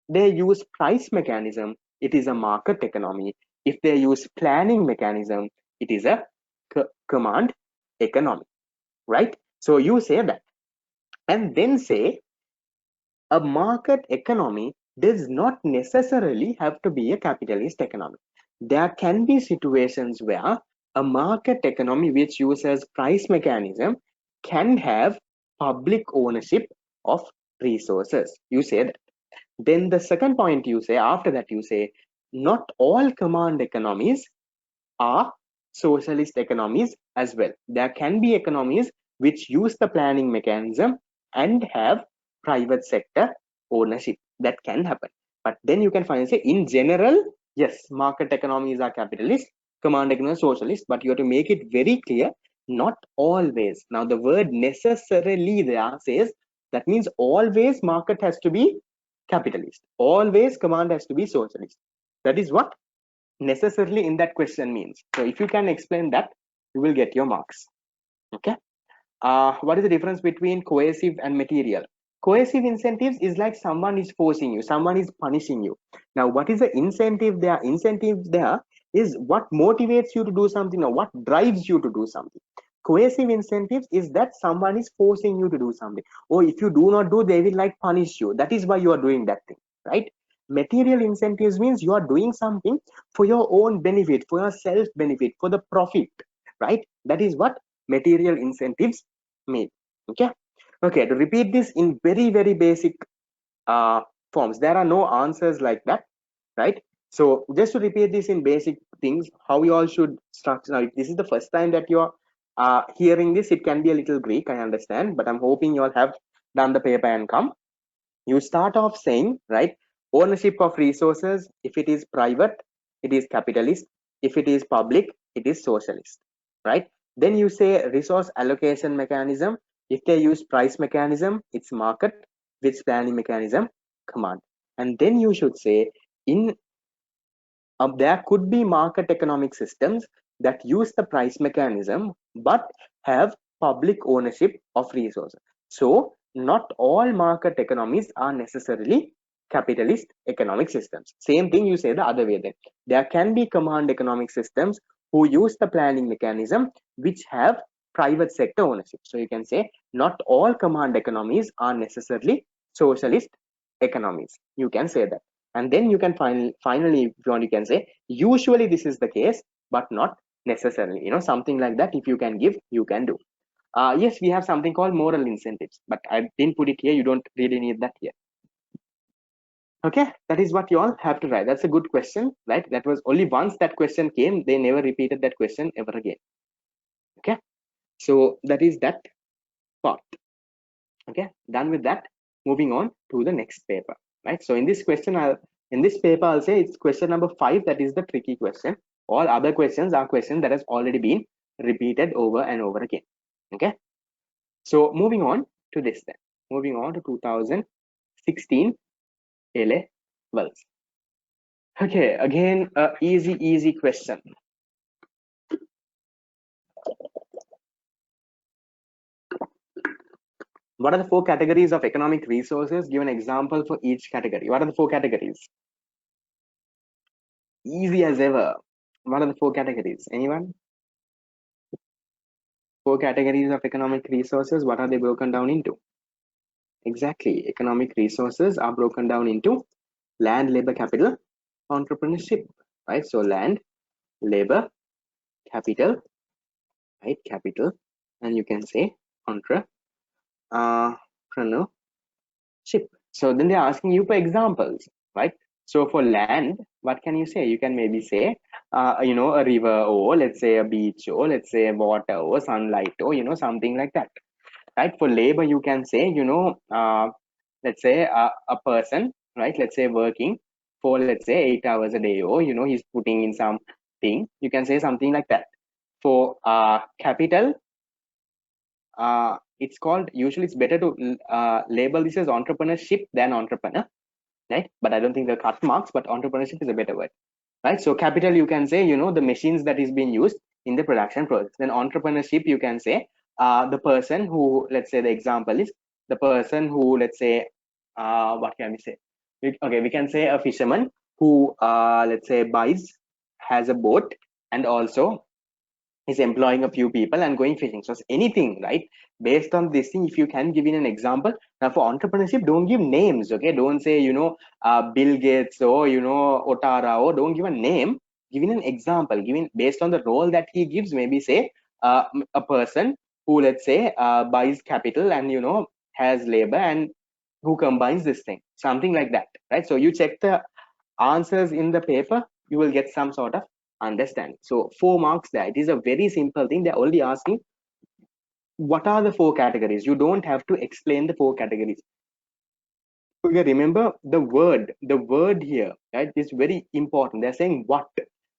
they use price mechanism, it is a market economy. If they use planning mechanism, it is a command economy, right? So you say that, and then say a market economy does not necessarily have to be a capitalist economy. There can be situations where a market economy which uses price mechanism can have public ownership of resources. You say that. Then the second point you say, after that you say, not all command economies are socialist economies as well. There can be economies which use the planning mechanism and have private sector ownership. That can happen. But then you can finally say, in general, yes, market economies are capitalist, command economies socialist, but you have to make it very clear, not always. Now, the word necessarily there says, that means always market has to be capitalist, always command has to be socialist. That is what necessarily in that question means. So if you can explain that, you will get your marks. Okay. What is the difference between coercive and material? Coercive incentives is like someone is forcing you, someone is punishing you. Now, what is the incentive there? Incentive there is what motivates you to do something or what drives you to do something. Coercive incentives is that someone is forcing you to do something. Or if you do not do, they will like punish you. That is why you are doing that thing, right? Material incentives means you are doing something for your own benefit, for your self benefit, for the profit, right? That is what material incentives mean. Okay. Okay, to repeat this in very basic forms, there are no answers like that, right? So just to repeat this in basic things, how you all should structure. Now if this is the first time that you are hearing this, it can be a little Greek, I understand, but I'm hoping you all have done the paper and come. You start off saying, right, ownership of resources, if it is private, it is capitalist. If it is public, it is socialist, right? Then you say resource allocation mechanism. If they use price mechanism, it's market. With planning mechanism, command. And then you should say, in there could be market economic systems that use the price mechanism but have public ownership of resources. So not all market economies are necessarily capitalist economic systems. Same thing you say the other way then. There can be command economic systems who use the planning mechanism which have private sector ownership. So you can say not all command economies are necessarily socialist economies. You can say that. And then you can finally, if you want, you can say usually this is the case but not necessarily, you know, something like that. If you can give, you can do. Yes, we have something called moral incentives, but I didn't put it here. You don't really need that here. Okay, that is what you all have to write. That's a good question, right? That was only once that question came, they never repeated that question ever again. Okay, so that is that part. Okay, done with that. Moving on to the next paper, right? So in this paper I'll say it's question number 5. That is the tricky question. All other questions are questions that has already been repeated over and over again. Okay, so moving on to this then. Moving on to 2016 LA Wells. Okay, again a easy question. What are the 4 categories of economic resources? Give an example for each category. What are the 4 categories? Easy as ever. What are the 4 categories? Anyone? 4 categories of economic resources. What are they broken down into? Exactly. Economic resources are broken down into land, labor, capital, entrepreneurship. Right? So land, labor, capital, right? Capital, and you can say entrepreneurship. So then they're asking you for examples, right? So for land, what can you say? You can maybe say, you know, a river, or let's say a beach, or let's say water, or sunlight, or, you know, something like that, right? For labor, you can say, you know, let's say a person, right? Let's say working for, let's say 8 hours a day, or, you know, he's putting in something. You can say something like that. For capital, it's called, usually it's better to label this as entrepreneurship than entrepreneur, right? But I don't think they'll cut marks, but entrepreneurship is a better word, right? So capital, you can say, you know, the machines that is being used in the production process. Then entrepreneurship, you can say the person who, let's say the example is the person who, let's say, what can we say? Okay, we can say a fisherman who, let's say, has a boat and also is employing a few people and going fishing. So anything, right? Based on this thing, if you can give in an example. Now for entrepreneurship, don't give names, okay? Don't say, you know, Bill Gates or, you know, Otara, or don't give a name. Give in an example. Given based on the role that he gives, maybe say a person who, let's say, buys capital and, you know, has labor and who combines this thing, something like that, right? So you check the answers in the paper, you will get some sort of understanding. So 4 marks there. It is a very simple thing. They're only asking what are the 4 categories. You don't have to explain the 4 categories. Okay, remember the word here, right, is very important. They're saying what.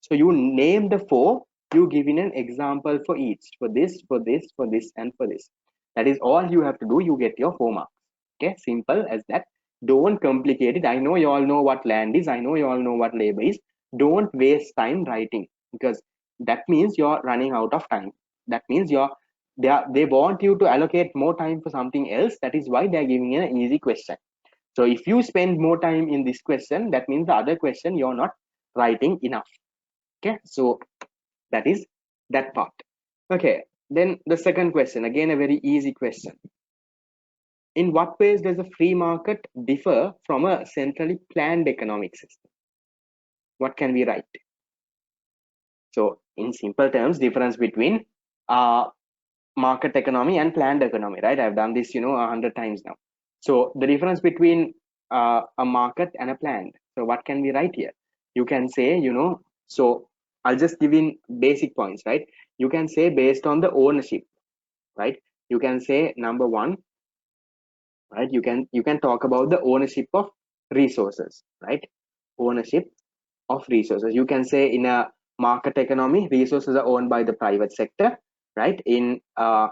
So you name the 4, you give in an example for each, for this, for this, for this, and for this. That is all you have to do. You get your 4 marks. Okay, simple as that. Don't complicate it. I know you all know what land is. I know you all know what labor is. Don't waste time writing, because that means you're running out of time. That means they want you to allocate more time for something else. That is why they're giving you an easy question. So if you spend more time in this question, that means the other question you're not writing enough. Okay, so that is that part. Okay, then the second question, again a very easy question. In what ways does a free market differ from a centrally planned economic system? What can we write? So in simple terms, difference between market economy and planned economy, right? I've done this 100 times now. So the difference between a market and a planned. So what can we write here? You can say, so I'll just give in basic points, right? You can say based on the ownership, right? You can say number 1, right? You can talk about the ownership of resources, right? Ownership of resources. You can say in a market economy, resources are owned by the private sector, right? In a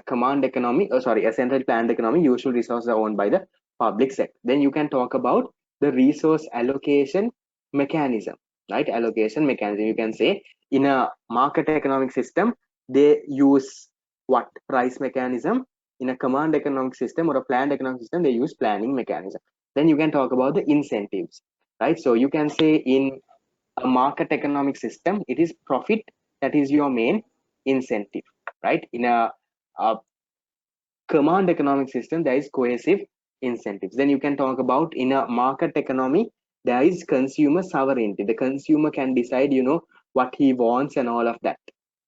command economy, a central planned economy, usual resources are owned by the public sector. Then you can talk about the resource allocation mechanism, right? Allocation mechanism. You can say in a market economic system, they use what? Price mechanism. In a command economic system or a planned economic system, they use planning mechanism. Then you can talk about the incentives, right? So you can say in a market economic system, it is profit that is your main incentive, right? In a command economic system, there is coercive incentives. Then you can talk about in a market economy, there is consumer sovereignty. The consumer can decide, what he wants and all of that,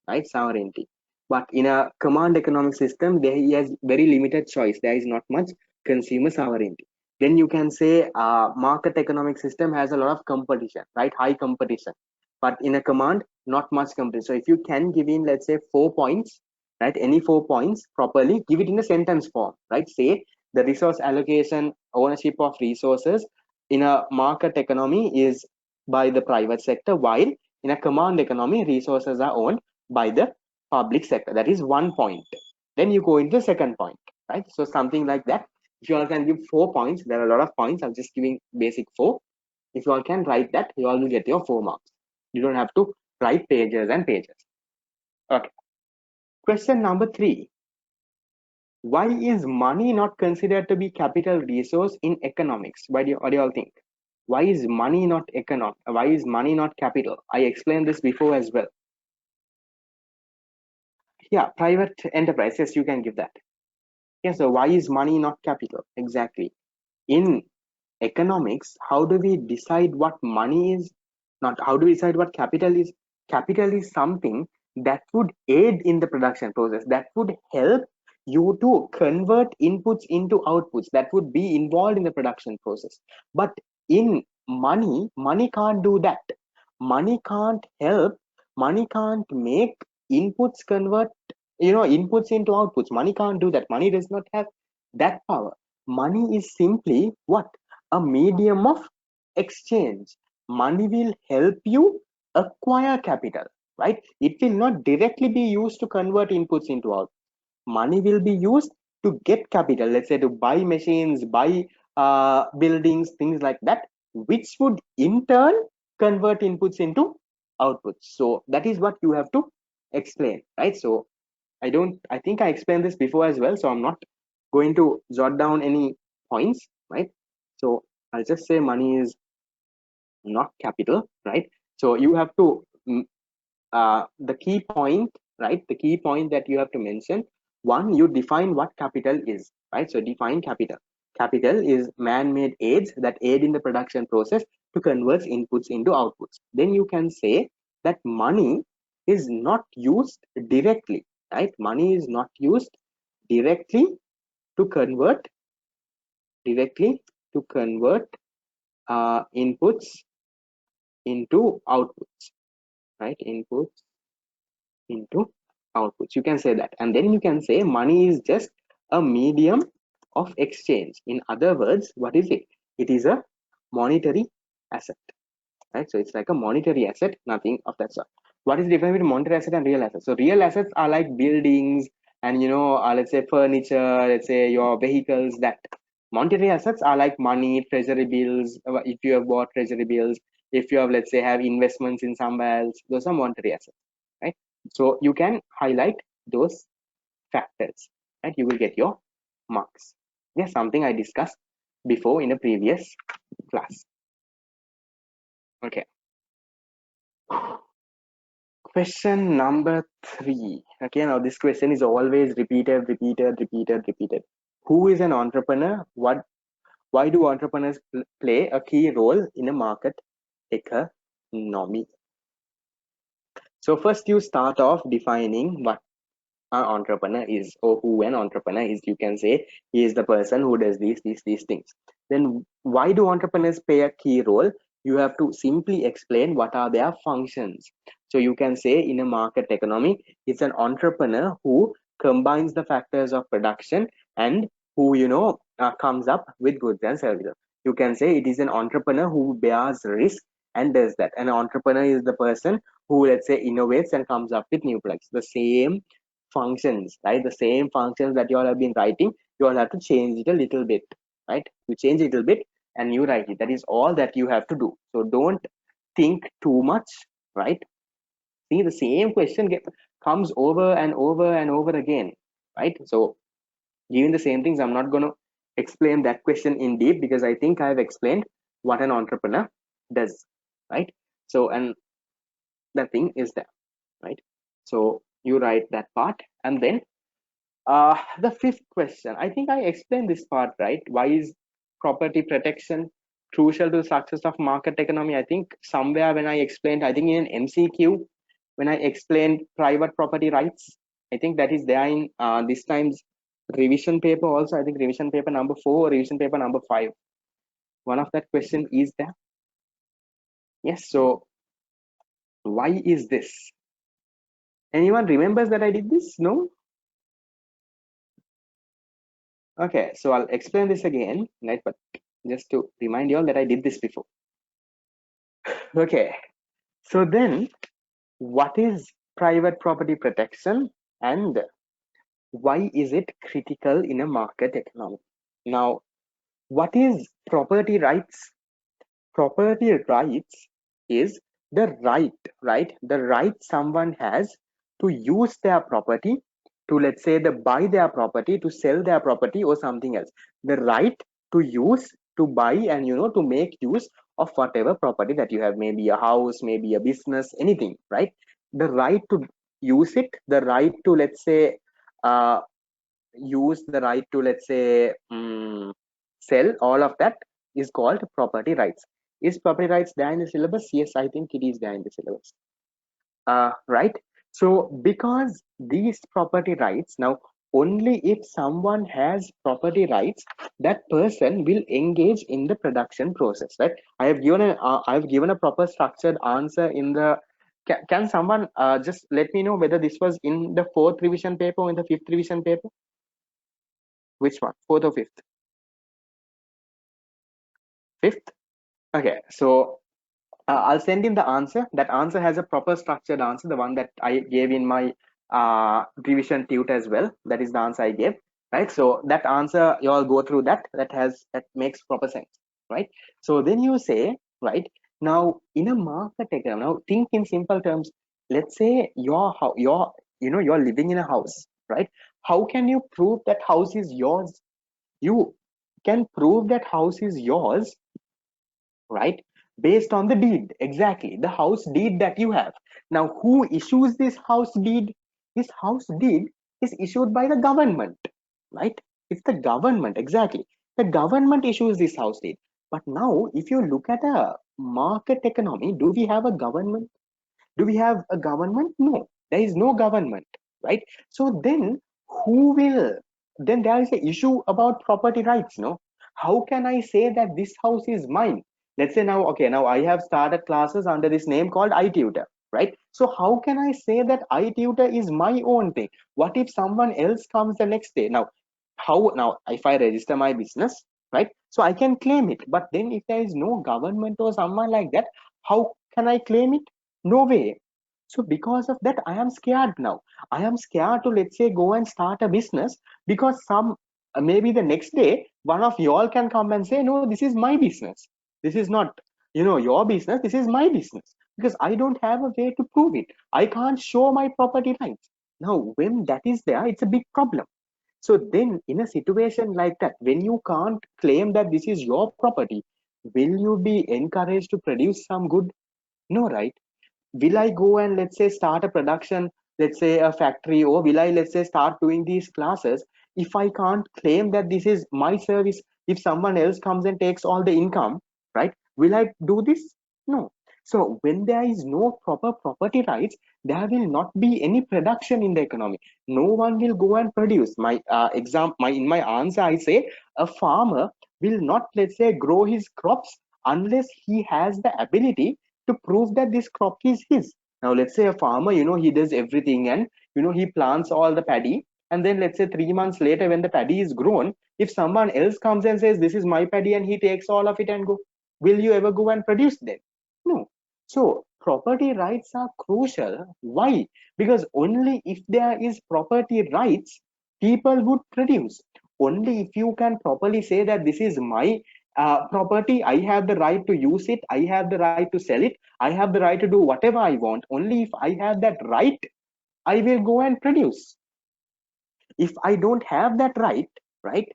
right? Sovereignty. But in a command economic system, there he has very limited choice. There is not much consumer sovereignty. Then you can say market economic system has a lot of competition, right? High competition. But in a command, not much competition. So if you can give in, let's say 4 points, right? Any 4 points properly, give it in a sentence form, right? Say the resource allocation, ownership of resources in a market economy is by the private sector, while in a command economy, resources are owned by the public sector. That is 1 point. Then you go into the second point, right? So something like that. If you all can give 4 points, there are a lot of points. I'm just giving basic 4. If you all can write that, you all will get your 4 marks. You don't have to write pages and pages. Okay. Question number 3. Why is money not considered to be capital resource in economics? What do you all think? Why is money not Why is money not capital? I explained this before as well. Yeah, private enterprise. Yes, you can give that. Yeah, so why is money not capital? Exactly. In economics, how do we decide what money is? Not how do we decide what capital is? Capital is something that would aid in the production process, that would help you to convert inputs into outputs, that would be involved in the production process. But in money can't do that. Money can't help, money can't make inputs convert, inputs into outputs. Money can't do that. Money does not have that power. Money is simply what? A medium of exchange. Money will help you acquire capital, right? It will not directly be used to convert inputs into outputs. Money will be used to get capital, let's say to buy machines, buy buildings, things like that, which would in turn convert inputs into outputs. So that is what you have to explain, right? So I think I explained this before as well, so I'm not going to jot down any points, right? So I'll just say money is not capital, right? So you have to the key point, right? The key point that you have to mention, one, you define what capital is, right? So define capital. Capital is man-made aids that aid in the production process to convert inputs into outputs. Then you can say that money is not used directly, right? Money is not used directly to convert directly to convert inputs into outputs, right? Inputs into outputs. You can say that. And then you can say money is just a medium of exchange. In other words, what is it? It is a monetary asset, right? So it's like a monetary asset, nothing of that sort. What is the difference between monetary asset and real assets? So real assets are like buildings and let's say furniture, let's say your vehicles. That monetary assets are like money, treasury bills. If you have bought treasury bills, if you have, let's say, have investments in somewhere else, those are monetary assets, right? So you can highlight those factors, right? You will get your marks. Yes, something I discussed before in a previous class. Okay. Question number 3. Okay, now this question is always repeated. Who is an entrepreneur? Why do entrepreneurs play a key role in a market economy? So first you start off defining what an entrepreneur is, or who an entrepreneur is. You can say he is the person who does these things. Then why do entrepreneurs play a key role? You have to simply explain what are their functions. So you can say in a market economy, it's an entrepreneur who combines the factors of production and who comes up with goods and services. You can say it is an entrepreneur who bears risk and does that. An entrepreneur is the person who, let's say, innovates and comes up with new products. The same functions, right? The same functions that you all have been writing, you all have to change it a little bit, right? You change it a little bit and you write it. That is all that you have to do. So don't think too much, right? See, the same question comes over and over and over again, right? So given the same things, I'm not going to explain that question in deep because I think I've explained what an entrepreneur does, right? So, and the thing is that, right? So you write that part, and then the fifth question, I think I explained this part, right? Why is property protection crucial to the success of market economy? I think somewhere when I explained, I think in an MCQ, when I explained private property rights, I think that is there in this time's revision paper also. I think revision paper number 4 or revision paper number 5. One of that question is there. Yes, so why is this? Anyone remembers that I did this? No? Okay, so I'll explain this again, right? But just to remind you all that I did this before. Okay, so then what is private property protection and why is it critical in a market economy? Now, what is property rights? Property rights is the right? The right someone has to use their property, to, let's say, the buy their property, to sell their property or something else. The right to use, to buy, and to make use of whatever property that you have, maybe a house, maybe a business, anything, right? The right to use it, the right to, let's say, use, the right to, let's say, sell, all of that is called property rights. Is property rights there in the syllabus? Yes, I think it is there in the syllabus. Right? So because these property rights, now only if someone has property rights, that person will engage in the production process, right? I've given a proper structured answer in the. Can someone just let me know whether this was in the 4th revision paper or in the 5th revision paper? Which one? 4th or 5th? 5th? Okay, so I'll send in the answer. That answer has a proper structured answer, the one that I gave in my revision tutor as well. That is the answer I gave, right? So that answer, you all go through that. That makes proper sense, right? So then you say, right, now in a market economy, now think in simple terms. Let's say you're living in a house, right? How can you prove that house is yours? You can prove that house is yours, right, based on the deed. Exactly, the house deed that you have. Now who issues this house deed? This house deed is issued by the government, right? It's the government. Exactly, the government issues this house deed. But now if you look at a market economy, do we have a government? Do we have a government? No, there is no government, right? So then who will, then there is an issue about property rights, no? How can I say that this house is mine? Let's say now, okay, now I have started classes under this name called iTutor, right? So how can I say that iTutor is my own thing? What if someone else comes the next day? Now, how now if I register my business, right? So I can claim it. But then if there is no government or someone like that, how can I claim it? No way. So because of that, I am scared now. I am scared to, let's say, go and start a business because some maybe the next day one of y'all can come and say, no, this is my business. This is not, your business. This is my business, because I don't have a way to prove it. I can't show my property rights. Now, when that is there, it's a big problem. So then, in a situation like that, when you can't claim that this is your property, will you be encouraged to produce some good? No, right? Will I go and, let's say, start a production, let's say a factory, or will I, let's say, start doing these classes if I can't claim that this is my service? If someone else comes and takes all the income, right? Will I do this? No. So when there is no proper property rights, there will not be any production in the economy. No one will go and produce. In my answer I say a farmer will not, let's say, grow his crops unless he has the ability to prove that this crop is his. Now, let's say a farmer, he does everything, and he plants all the paddy, and then let's say 3 months later, when the paddy is grown, if someone else comes and says this is my paddy and he takes all of it and go, will you ever go and produce that? No. So property rights are crucial. Why? Because only if there is property rights, people would produce. Only if you can properly say that this is my property, I have the right to use it, I have the right to sell it, I have the right to do whatever I want. Only if I have that right, I will go and produce. If I don't have that right, right,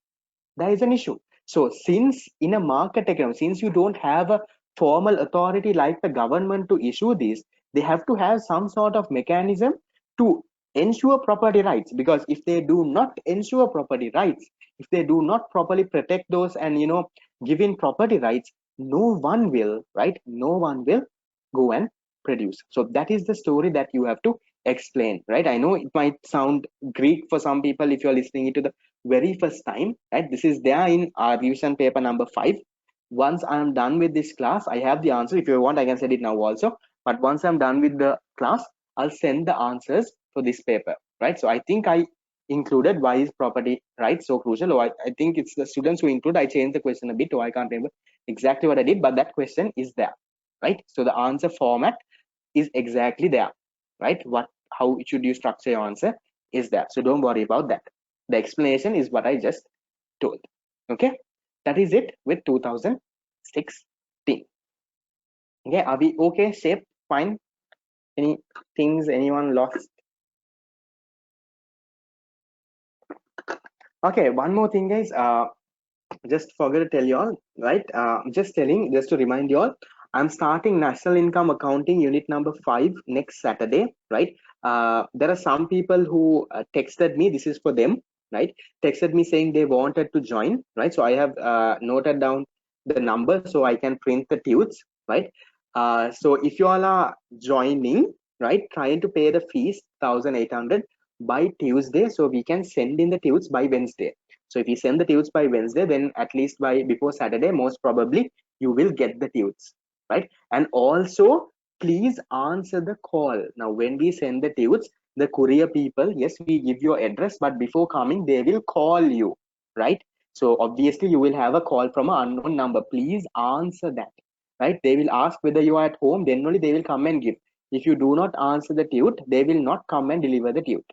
there is an issue. So since in a market economy, since you don't have a formal authority like the government to issue this, they have to have some sort of mechanism to ensure property rights. Because if they do not ensure property rights, if they do not properly protect those and give in property rights, no one will, right, no one will go and produce. So that is the story that you have to explain, right? I know it might sound Greek for some people if you're listening it to the very first time, right? This is there in our revision paper number 5. Once I'm done with this class, I have the answer. If you want, I can send it now also. But once I'm done with the class, I'll send the answers for this paper, right? So I think I included why is property rights so crucial. Or I think it's the students who include. I changed the question a bit, or I can't remember exactly what I did, but that question is there, right? So the answer format is exactly there, right? How should you structure your answer is there. So don't worry about that. The explanation is what I just told. Okay, that is it with 2016. Okay, are we okay? Shape fine? Any things anyone lost? Okay, one more thing, guys. Just forget to tell you all, right? Just to remind you all, I'm starting National Income Accounting Unit number 5 next Saturday, right? There are some people who texted me. This is for them, right? Texted me saying they wanted to join, right? So I have noted down the number so I can print the tudes, right? So if you all are joining, right, trying to pay the fees 1,800 by Tuesday, so we can send in the tudes by Wednesday. So if you send the tudes by Wednesday, then at least by before Saturday, most probably you will get the tudes, right? And also, please answer the call. Now, when we send the tudes, the courier people, yes, we give your address, but before coming, they will call you, right? So obviously, you will have a call from an unknown number. Please answer that, right? They will ask whether you are at home, then only they will come and give. If you do not answer the tude, they will not come and deliver the tude.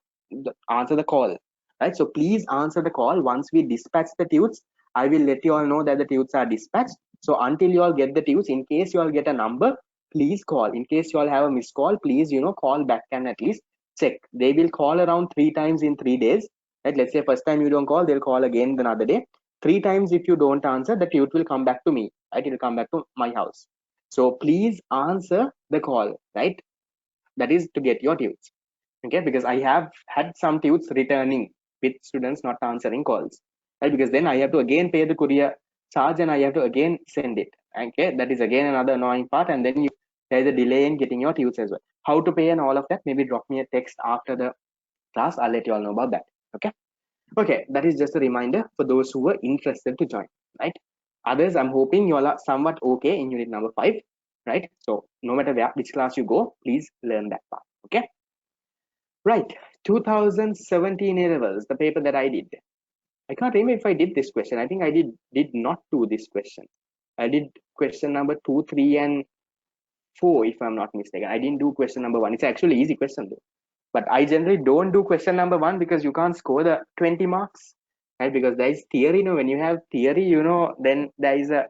Answer the call, right? So please answer the call. Once we dispatch the tudes, I will let you all know that the tudes are dispatched. So until you all get the tudes, in case you all get a number, please call. In case you all have a missed call, please call back and at least check. They will call around 3 times in 3 days, right? Let's say first time you don't call, they'll call again another day. 3 times if you don't answer, the tude will come back to me, right? It will come back to my house. So please answer the call, right? That is to get your tudes. Okay, because I have had some tudes returning with students not answering calls, right? Because then I have to again pay the courier charge and I have to again send it. Okay, that is again another annoying part, and then there's a delay in getting your tudes as well. How to pay and all of that, maybe drop me a text after the class. I'll let you all know about that. Okay, that is just a reminder for those who were interested to join. right? Others, I'm hoping you all are somewhat okay in unit number 5, right? So no matter which class you go, please learn that part. Okay, right. 2017 A levels, the paper that I did. I can't remember if I did this question. I think I did not do this question. I did question number 2, 3, and 4, if I'm not mistaken. I didn't do question number 1. It's actually easy question though. But I generally don't do question number 1 because you can't score the 20 marks, right? Because there is theory. When you have theory, then there is a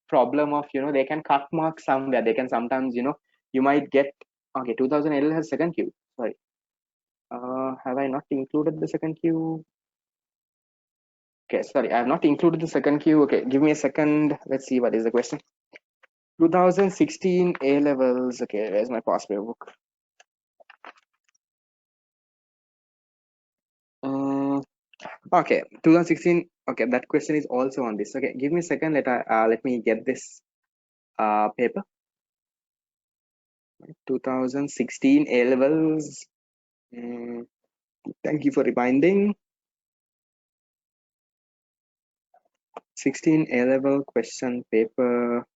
problem of, they can cut marks somewhere. They can sometimes, you might get, okay, 2011 has second Q. Sorry. Have I not included the second Q? Okay, sorry, I have not included the second Q. Okay, give me a second. Let's see what is the question. 2016 A levels. Okay, where's my past paper book? Okay, 2016. Okay, that question is also on this. Okay, give me a second. Let me get this paper. 2016 A levels. Thank you for reminding. 16 A level question paper.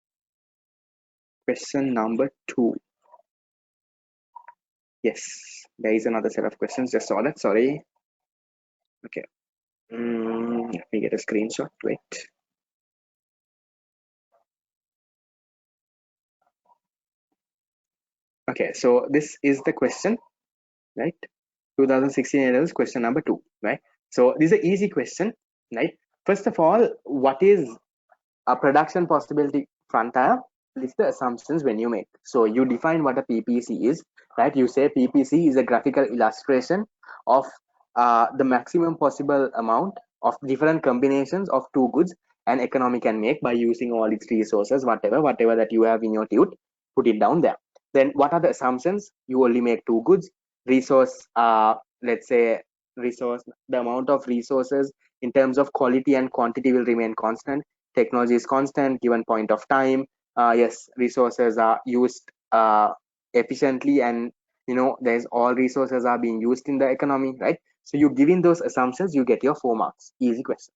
Question number 2. Yes, there is another set of questions. Just saw that. Sorry. Okay. Let me get a screenshot. Wait. Okay, so this is the question, right? 2016 A levels question number 2, right? So this is an easy question, right? First of all, what is a production possibility frontier? List the assumptions when you make. So you define what a PPC is, right? You say PPC is a graphical illustration of the maximum possible amount of different combinations of two goods an economy can make by using all its resources, whatever that you have in your tute, put it down there. Then what are the assumptions? You only make two goods. Resource, let's say the amount of resources in terms of quality and quantity will remain constant. Technology is constant given point of time. Yes, resources are used efficiently, and there's all resources are being used in the economy, right? So you give in those assumptions, you get your 4 marks. Easy question.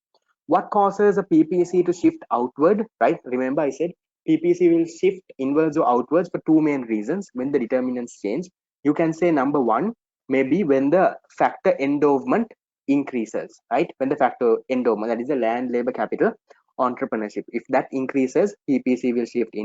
What causes a PPC to shift outward, right? Remember I said PPC will shift inwards or outwards for 2 main reasons when the determinants change. You can say number 1, maybe when the factor endowment increases, right? When the factor endowment, that is the land, labor, capital, entrepreneurship, if that increases, PPC will shift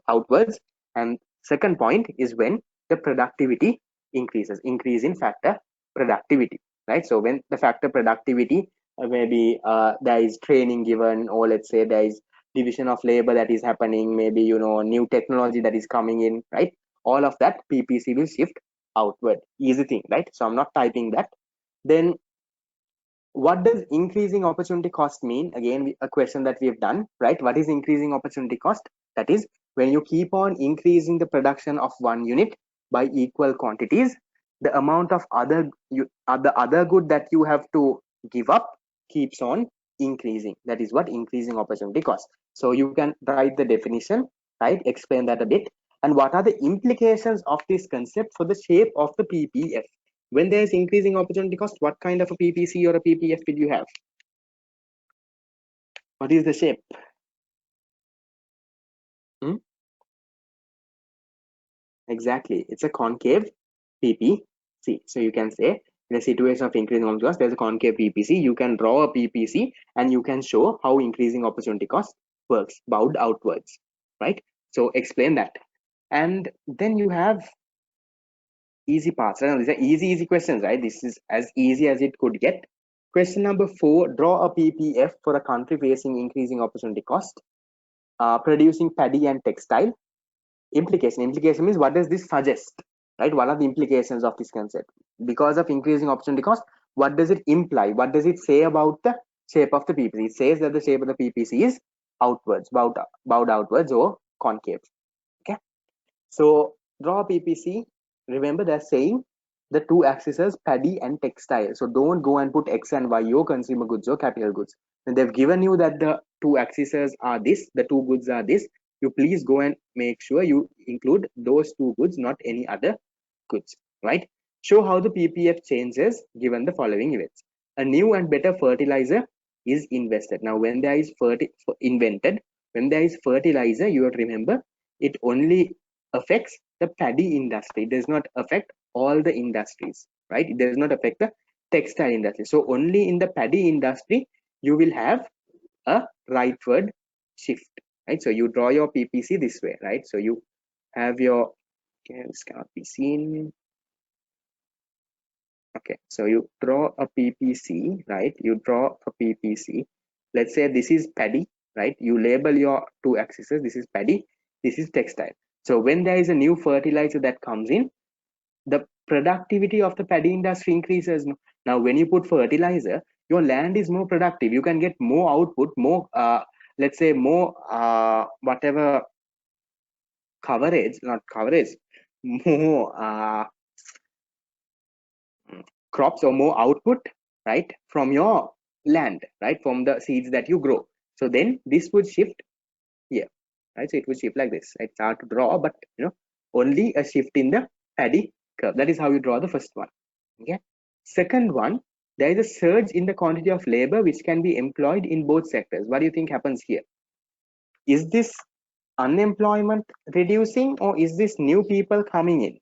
outwards. And second point is when the productivity increases, increase in factor productivity, right? So when the factor productivity, maybe there is training given, or let's say there is division of labor that is happening, maybe new technology that is coming in, right? All of that PPC will shift outward. Easy thing, right? So I'm not typing that. Then what does increasing opportunity cost mean? Again, a question that we have done, right? What is increasing opportunity cost? That is when you keep on increasing the production of one unit by equal quantities, the amount of the other good that you have to give up keeps on increasing. That is what increasing opportunity cost. So you can write the definition, right? Explain that a bit. And what are the implications of this concept for the shape of the PPF? When there is increasing opportunity cost, what kind of a PPC or a PPF will you have? What is the shape? Hmm? Exactly, it's a concave PPC. So you can say in a situation of increasing opportunity cost, there's a concave PPC. You can draw a PPC and you can show how increasing opportunity cost works, bowed outwards, right? So explain that. And then you have easy parts. Right? These are easy questions, right? This is as easy as it could get. Question number 4, draw a PPF for a country facing increasing opportunity cost, producing paddy and textile. Implication means what does this suggest, right? What are the implications of this concept? Because of increasing opportunity cost, what does it imply? What does it say about the shape of the PPC? It says that the shape of the PPC is outwards, bowed outwards or concave. Okay, so draw a PPC. Remember they're saying the two axes as paddy and textile. So don't go and put X and Y, or consumer goods or capital goods. When they've given you that the two axes are this, the two goods are this, you please go and make sure you include those two goods, not any other goods, right? Show how the PPF changes given the following events. A new and better fertilizer is invested. Now, when there is invented, when there is fertilizer, you have to remember it only affects the paddy industry. It does not affect all the industries, right? It does not affect the textile industry. So only in the paddy industry you will have a rightward shift, right? So you draw your PPC this way, right? So you have your, okay, this cannot be seen. Okay, so you draw a PPC, right? You draw a PPC. Let's say this is paddy, right? You label your two axes. This is paddy, this is textile. So when there is a new fertilizer that comes in, the productivity of the paddy industry increases. Now, when you put fertilizer, your land is more productive. You can get more output, more, let's say more, whatever coverage, not coverage, more crops or more output, right, from your land, right, from the seeds that you grow. So then this would shift here, right? So it would shift like this. It's hard to draw, but only a shift in the paddy curve. That is how you draw the first one. Okay. Second one, there is a surge in the quantity of labor which can be employed in both sectors. What do you think happens here? Is this unemployment reducing, or is this new people coming in?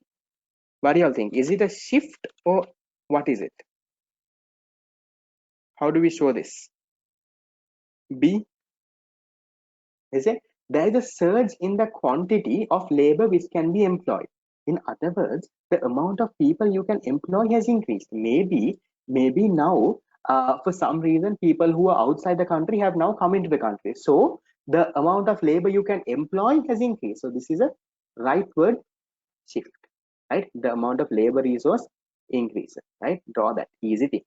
What do you all think? Is it a shift, or what is it? How do we show this? B, is it? There is a surge in the quantity of labor which can be employed. In other words, the amount of people you can employ has increased. Maybe now, for some reason, people who are outside the country have now come into the country. So the amount of labor you can employ has increased. So this is a rightward shift, right? The amount of labor resource increases, right? Draw that, easy thing.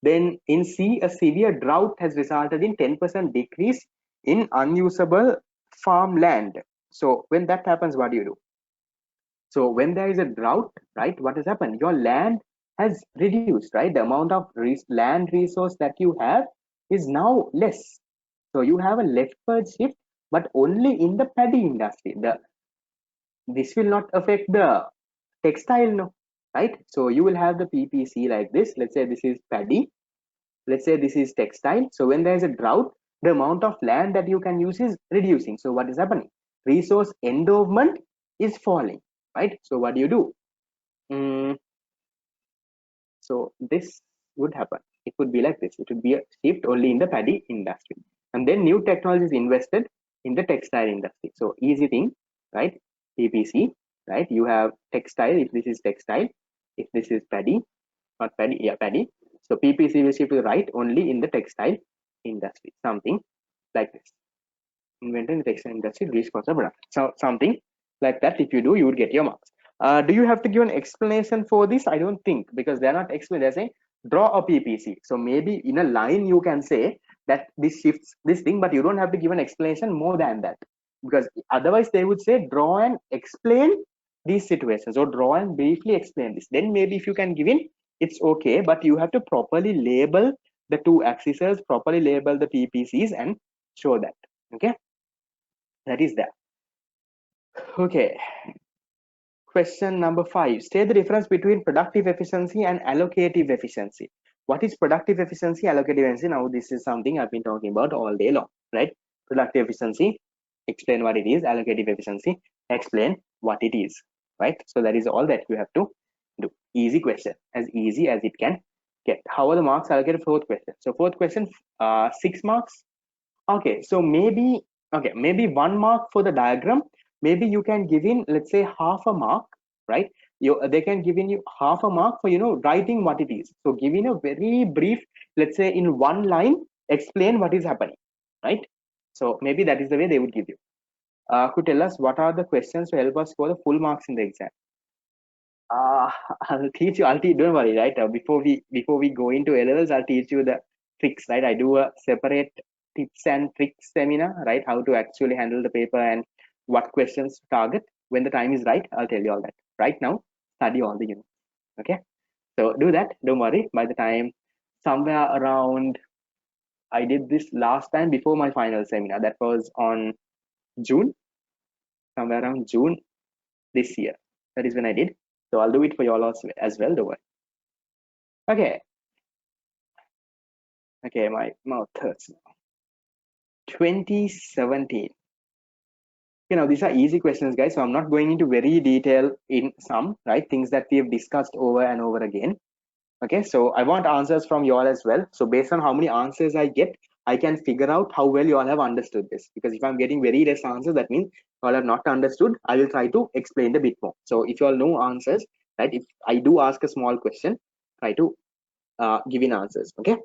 Then in C, a severe drought has resulted in 10% decrease in unusable farmland. So when that happens, what do you do? So when there is a drought, right, what has happened? Your land has reduced, right? The amount of land resource that you have is now less. So you have a leftward shift, but only in the paddy industry. This will not affect the textile, no, right? So you will have the PPC like this. Let's say this is paddy. Let's say this is textile. So when there is a drought, the amount of land that you can use is reducing. So what is happening? Resource endowment is falling, right? So what do you do? So this would happen. It would be like this. It would be a shift only in the paddy industry. And then new technology is invested in the textile industry. So easy thing, right? PPC, right? You have textile, if this is textile, if this is paddy, not paddy, yeah, paddy. So PPC will shift to the right only in the textile industry. Something like this. Invented in the textile industry, reduce cost of production. So something like that, if you do, you would get your marks. Do you have to give an explanation for this? I don't think, because they're not explaining. They're saying draw a PPC. So maybe in a line you can say that this shifts this thing, but you don't have to give an explanation more than that, because otherwise they would say draw and explain these situations, or draw and briefly explain this. Then maybe if you can give in, it's okay, but you have to properly label the two axes, properly label the PPCs and show that. Okay, that is that. Okay. Question number 5. State the difference between productive efficiency and allocative efficiency. What is productive efficiency, allocative efficiency? Now, this is something I've been talking about all day long, right? Productive efficiency, explain what it is. Allocative efficiency, explain what it is, right? So that is all that you have to do. Easy question, as easy as it can get. How are the marks allocated? Fourth question. So fourth question, 6 marks. Okay, so maybe, okay, maybe 1 mark for the diagram. Maybe you can give in, let's say, half a mark, right? They can give in you half a mark for writing what it is. So give in a very brief, let's say in 1 line, explain what is happening, right? So maybe that is the way they would give you. Could tell us what are the questions to help us score the full marks in the exam? uh I'll teach you. Don't worry, right? Before we go into A levels, I'll teach you the tricks, right? I do a separate tips and tricks seminar, right? How to actually handle the paper and what questions to target. When the time is right, I'll tell you all that. Right now, study all the units. Okay, so do that. Don't worry. By the time somewhere around, I did this last time before my final seminar. That was on June, somewhere around June this year. That is when I did. So I'll do it for you all as well. Don't worry. Okay. Okay, my mouth hurts now. 2017. These are easy questions, guys. So I'm not going into very detail in some, right? Things that we have discussed over and over again. Okay, so I want answers from you all as well. So based on how many answers I get, I can figure out how well you all have understood this. Because if I'm getting very less answers, that means you all have not understood. I will try to explain a bit more. So if you all know answers, right? If I do ask a small question, try to give in answers. Okay.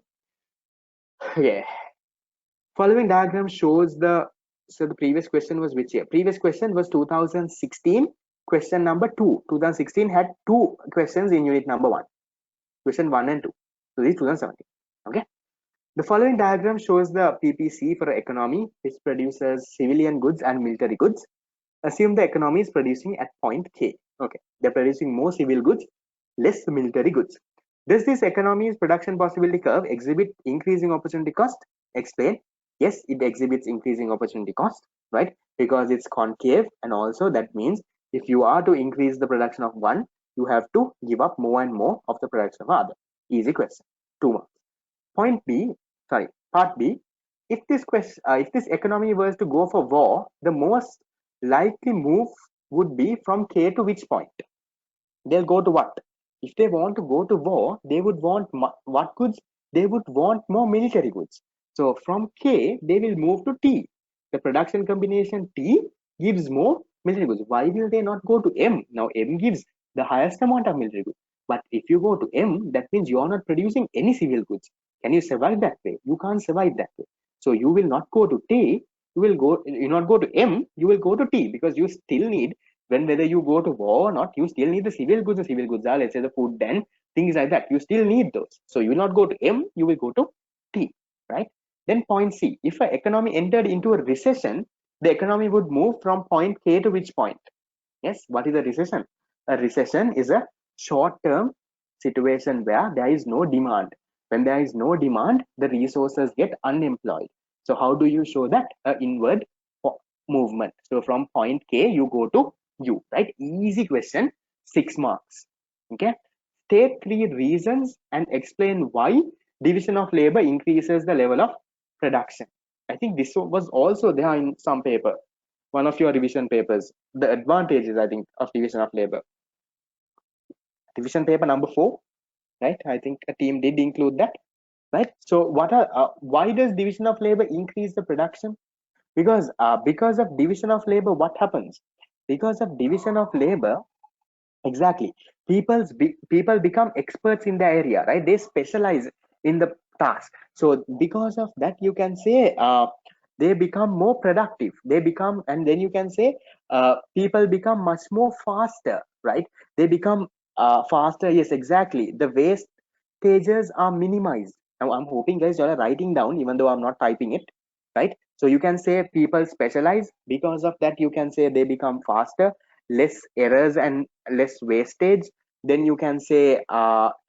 Okay. Following diagram shows the. So the previous question was which year? Previous question was 2016. Question number 2. 2016 had 2 questions in unit number 1. Question 1 and 2. So this is 2017. Okay. The following diagram shows the PPC for an economy which produces civilian goods and military goods. Assume the economy is producing at point K. Okay, they're producing more civil goods, less military goods. Does this economy's production possibility curve exhibit increasing opportunity cost? Explain. Yes, it exhibits increasing opportunity cost, right? Because it's concave, and also that means if you are to increase the production of one, you have to give up more and more of the production of other. Easy question. 2 marks. Part B. If this economy was to go for war, the most likely move would be from K to which point? They'll go to what? If they want to go to war, they would want what goods? They would want more military goods. So from K, they will move to T. The production combination T gives more military goods. Why will they not go to M? Now M gives the highest amount of military goods. But if you go to M, that means you are not producing any civil goods. Can you survive that way? You can't survive that way. So you will not go to T. You not go to M. You will go to T because you still need whether you go to war or not, you still need the civil goods. The civil goods are, let's say, the food and things like that. You still need those. So you will not go to M, you will go to T, right? Then point C. If an economy entered into a recession, the economy would move from point K to which point? Yes, what is a recession? A recession is a short-term situation where there is no demand. When there is no demand, the resources get unemployed. So how do you show that? Inward movement. So from point K, you go to U, right? Easy question, 6 marks. Okay. State 3 reasons and explain why division of labor increases the level of production. I think this was also there in some paper, one of your revision papers. The advantages, I think, of division of labor. Division paper number 4, right? I think a team did include that, right? So why does division of labor increase the production? Because of division of labor, what happens? Because of division of labor, exactly, people become experts in the area, right? They specialize in the task. So because of that, you can say they become more productive. And then you can say people become much more faster, right? They become faster. Yes, exactly. The wastages are minimized. Now I'm hoping guys you are writing down, even though I'm not typing it, right? So you can say people specialize. Because of that, you can say they become faster, less errors and less wastage. Then you can say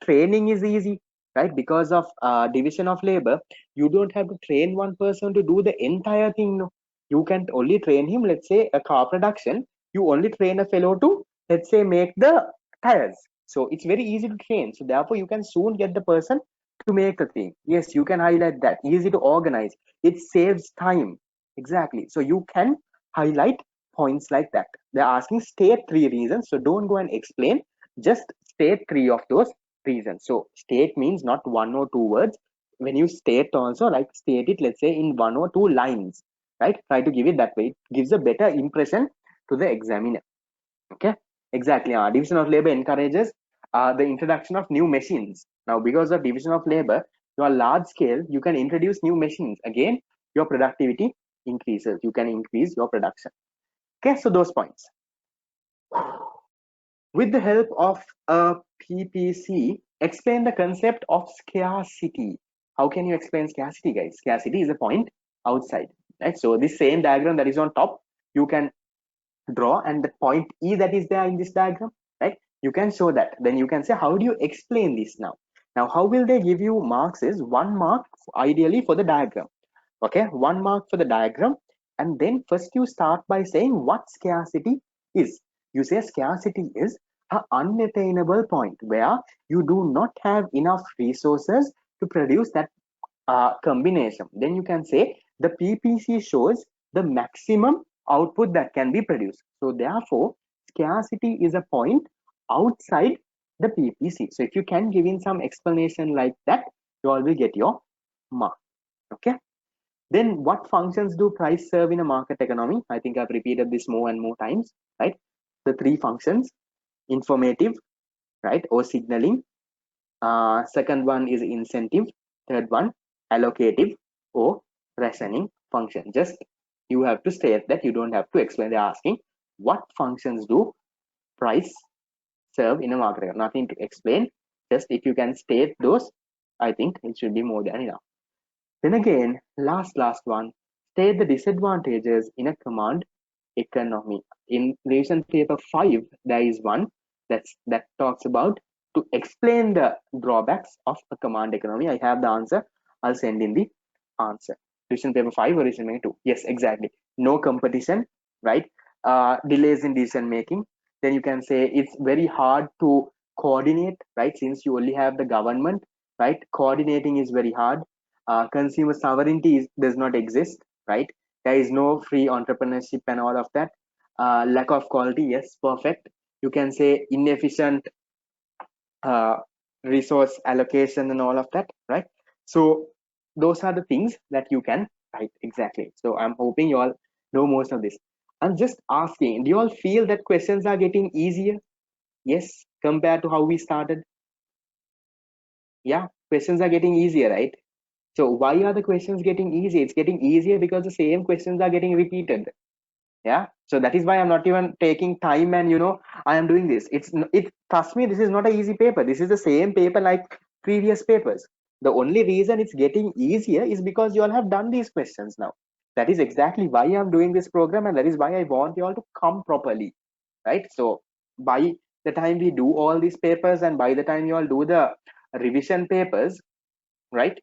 training is easy, right? Because of division of labor, you don't have to train one person to do the entire thing. No, you can only train him. Let's say a car production, you only train a fellow to, let's say, make the tires. So it's very easy to train. So therefore you can soon get the person to make a thing. Yes, you can highlight that. Easy to organize. It saves time. Exactly. So you can highlight points like that. They're asking state 3 reasons. So don't go and explain. Just state 3 of those reasons. So state means not 1 or 2 words. When you state also, like state it, let's say, in 1 or 2 lines, right? Try to give it that way. It gives a better impression to the examiner. Okay, exactly. Division of labor encourages the introduction of new machines. Now, because of division of labor, you are large scale, you can introduce new machines. Again, your productivity increases. You can increase your production. Okay, so those points. With the help of a PPC, explain the concept of scarcity. How can you explain scarcity, guys? Scarcity is a point outside, right? So this same diagram that is on top, you can draw, and the point E that is there in this diagram, right? You can show that. Then you can say, how do you explain this now? Now, how will they give you marks is 1 mark ideally for the diagram. Okay, 1 mark for the diagram. And then first you start by saying what scarcity is. You say scarcity is an unattainable point where you do not have enough resources to produce that combination, then you can say the PPC shows the maximum output that can be produced. So therefore, scarcity is a point outside the PPC. So if you can give in some explanation like that, you all will get your mark. Okay. Then what functions do price serve in a market economy? I think I've repeated this more and more times, right? The three functions: informative, right, or signaling. Second one is incentive. Third one, allocative or rationing function. Just you have to state that, you don't have to explain. They're asking what functions do price serve in a market. Nothing to explain. Just if you can state those, I think it should be more than enough. Then again, last one, state the disadvantages in a command economy. In revision paper 5, there is one that talks about to explain the drawbacks of a command economy. I have the answer. I'll send in the answer. Revision paper 5 or revision paper 2. Yes, exactly. No competition, right? Delays in decision making. Then you can say it's very hard to coordinate, right? Since you only have the government, right? Coordinating is very hard. Consumer sovereignty does not exist, right? There is no free entrepreneurship and all of that. Lack of quality, yes, perfect. You can say inefficient uh, resource allocation and all of that, right? So those are the things that you can write exactly. So I'm hoping you all know most of this. I'm just asking, do you all feel that questions are getting easier? Yes, compared to how we started. Yeah, questions are getting easier, right? So why are the questions getting easy? It's getting easier because the same questions are getting repeated. Yeah. So that is why I'm not even taking time and I am doing this. Trust me, this is not an easy paper. This is the same paper like previous papers. The only reason it's getting easier is because you all have done these questions now. That is exactly why I'm doing this program, and that is why I want you all to come properly. Right. So by the time we do all these papers and by the time you all do the revision papers, right,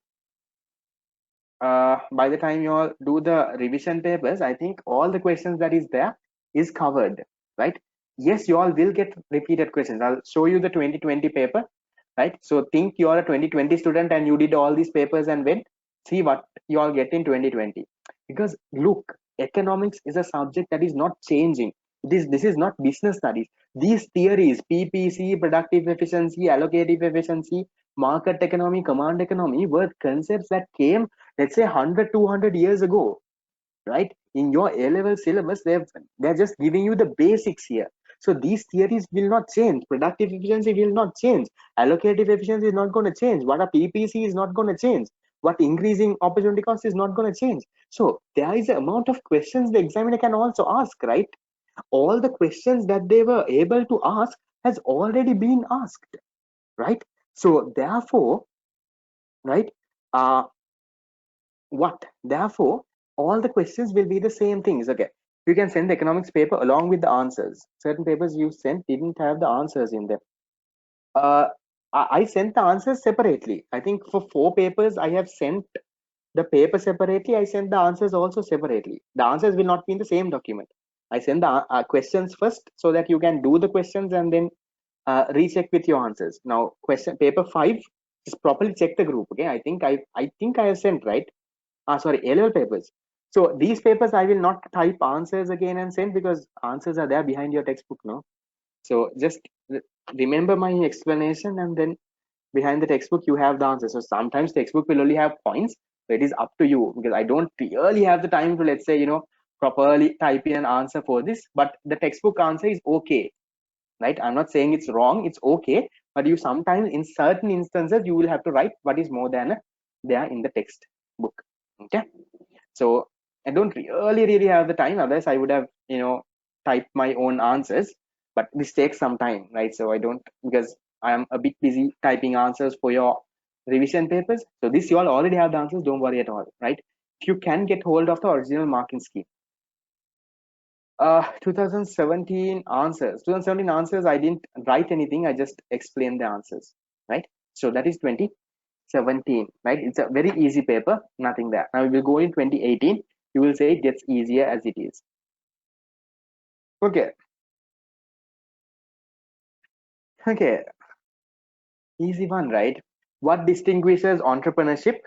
by the time you all do the revision papers, I think all the questions that is there is covered, right? Yes, you all will get repeated questions. I'll show you the 2020 paper, right? So think you are a 2020 student and you did all these papers and went, see what you all get in 2020. Because look, economics is a subject that is not changing. This is not business studies. These theories, PPC, productive efficiency, allocative efficiency, market economy, command economy, were concepts that came, let's say, 100 200 years ago, right? In your A-level syllabus, they're just giving you the basics here. So these theories will not change. Productive efficiency will not change. Allocative efficiency is not going to change. What a PPC is not going to change. What increasing opportunity cost is not going to change. So there is an amount of questions the examiner can also ask, right? All the questions that they were able to ask has already been asked, right? So therefore, right, uh, what therefore all the questions will be the same things. Okay, you can send the economics paper along with the answers. Certain papers you sent didn't have the answers in them. uh I sent the answers separately. I think for 4 papers I have sent the paper separately. I sent the answers also separately. The answers will not be in the same document. I send the questions first so that you can do the questions and then recheck with your answers. Now question paper 5, just properly check the group. Okay, I think I have sent, right? Sorry, A-level papers. So these papers I will not type answers again and send, because answers are there behind your textbook, no? So just remember my explanation, and then behind the textbook you have the answer. So sometimes textbook will only have points, so it is up to you, because I don't really have the time to, let's say, properly type in an answer for this. But the textbook answer is okay, right? I'm not saying it's wrong, it's okay. But you sometimes, in certain instances, you will have to write what is more than there in the textbook. Okay, so I don't really have the time. Otherwise I would have typed my own answers, but this takes some time, right? So I don't, because I am a bit busy typing answers for your revision papers. So this, you all already have the answers, don't worry at all, right? If you can get hold of the original marking scheme. 2017 answers. 2017 answers, I didn't write anything, I just explained the answers, right? So that is 2017, right? It's a very easy paper, nothing there. Now we will go in 2018. You will say it gets easier as it is. Okay. Okay, easy one, right? What distinguishes entrepreneurship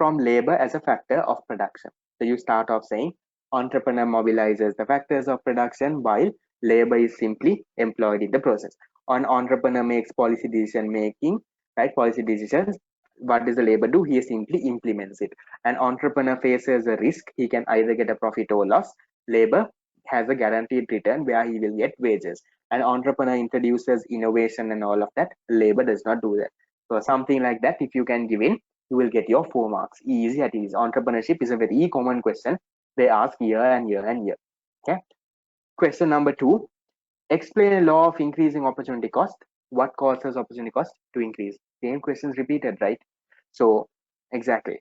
from labor as a factor of production. So you start off saying entrepreneur mobilizes the factors of production while labor is simply employed in the process. An entrepreneur makes policy decision making, right? Policy decisions. What does the labor do? He simply implements it. An entrepreneur faces a risk. He can either get a profit or loss. Labor has a guaranteed return where he will get wages. An entrepreneur introduces innovation and all of that. Labor does not do that. So something like that, if you can give in, you will get your 4 marks. Easy at ease. Entrepreneurship is a very common question. They ask year and year and year. Okay. Question number 2. Explain a law of increasing opportunity cost. What causes opportunity cost to increase? Same questions repeated, right? So exactly.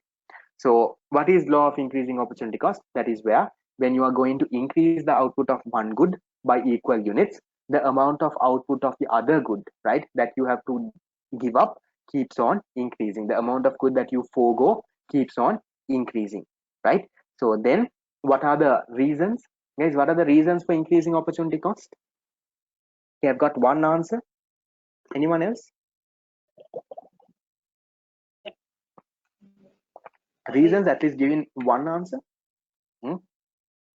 So what is law of increasing opportunity cost? That is where when you are going to increase the output of one good by equal units, the amount of output of the other good, right, that you have to give up keeps on increasing. The amount of good that you forego keeps on increasing, right? So then what are the reasons? Guys, what are the reasons for increasing opportunity cost? Okay, I've got one answer. Anyone else? Reasons, at least giving one answer. Hmm?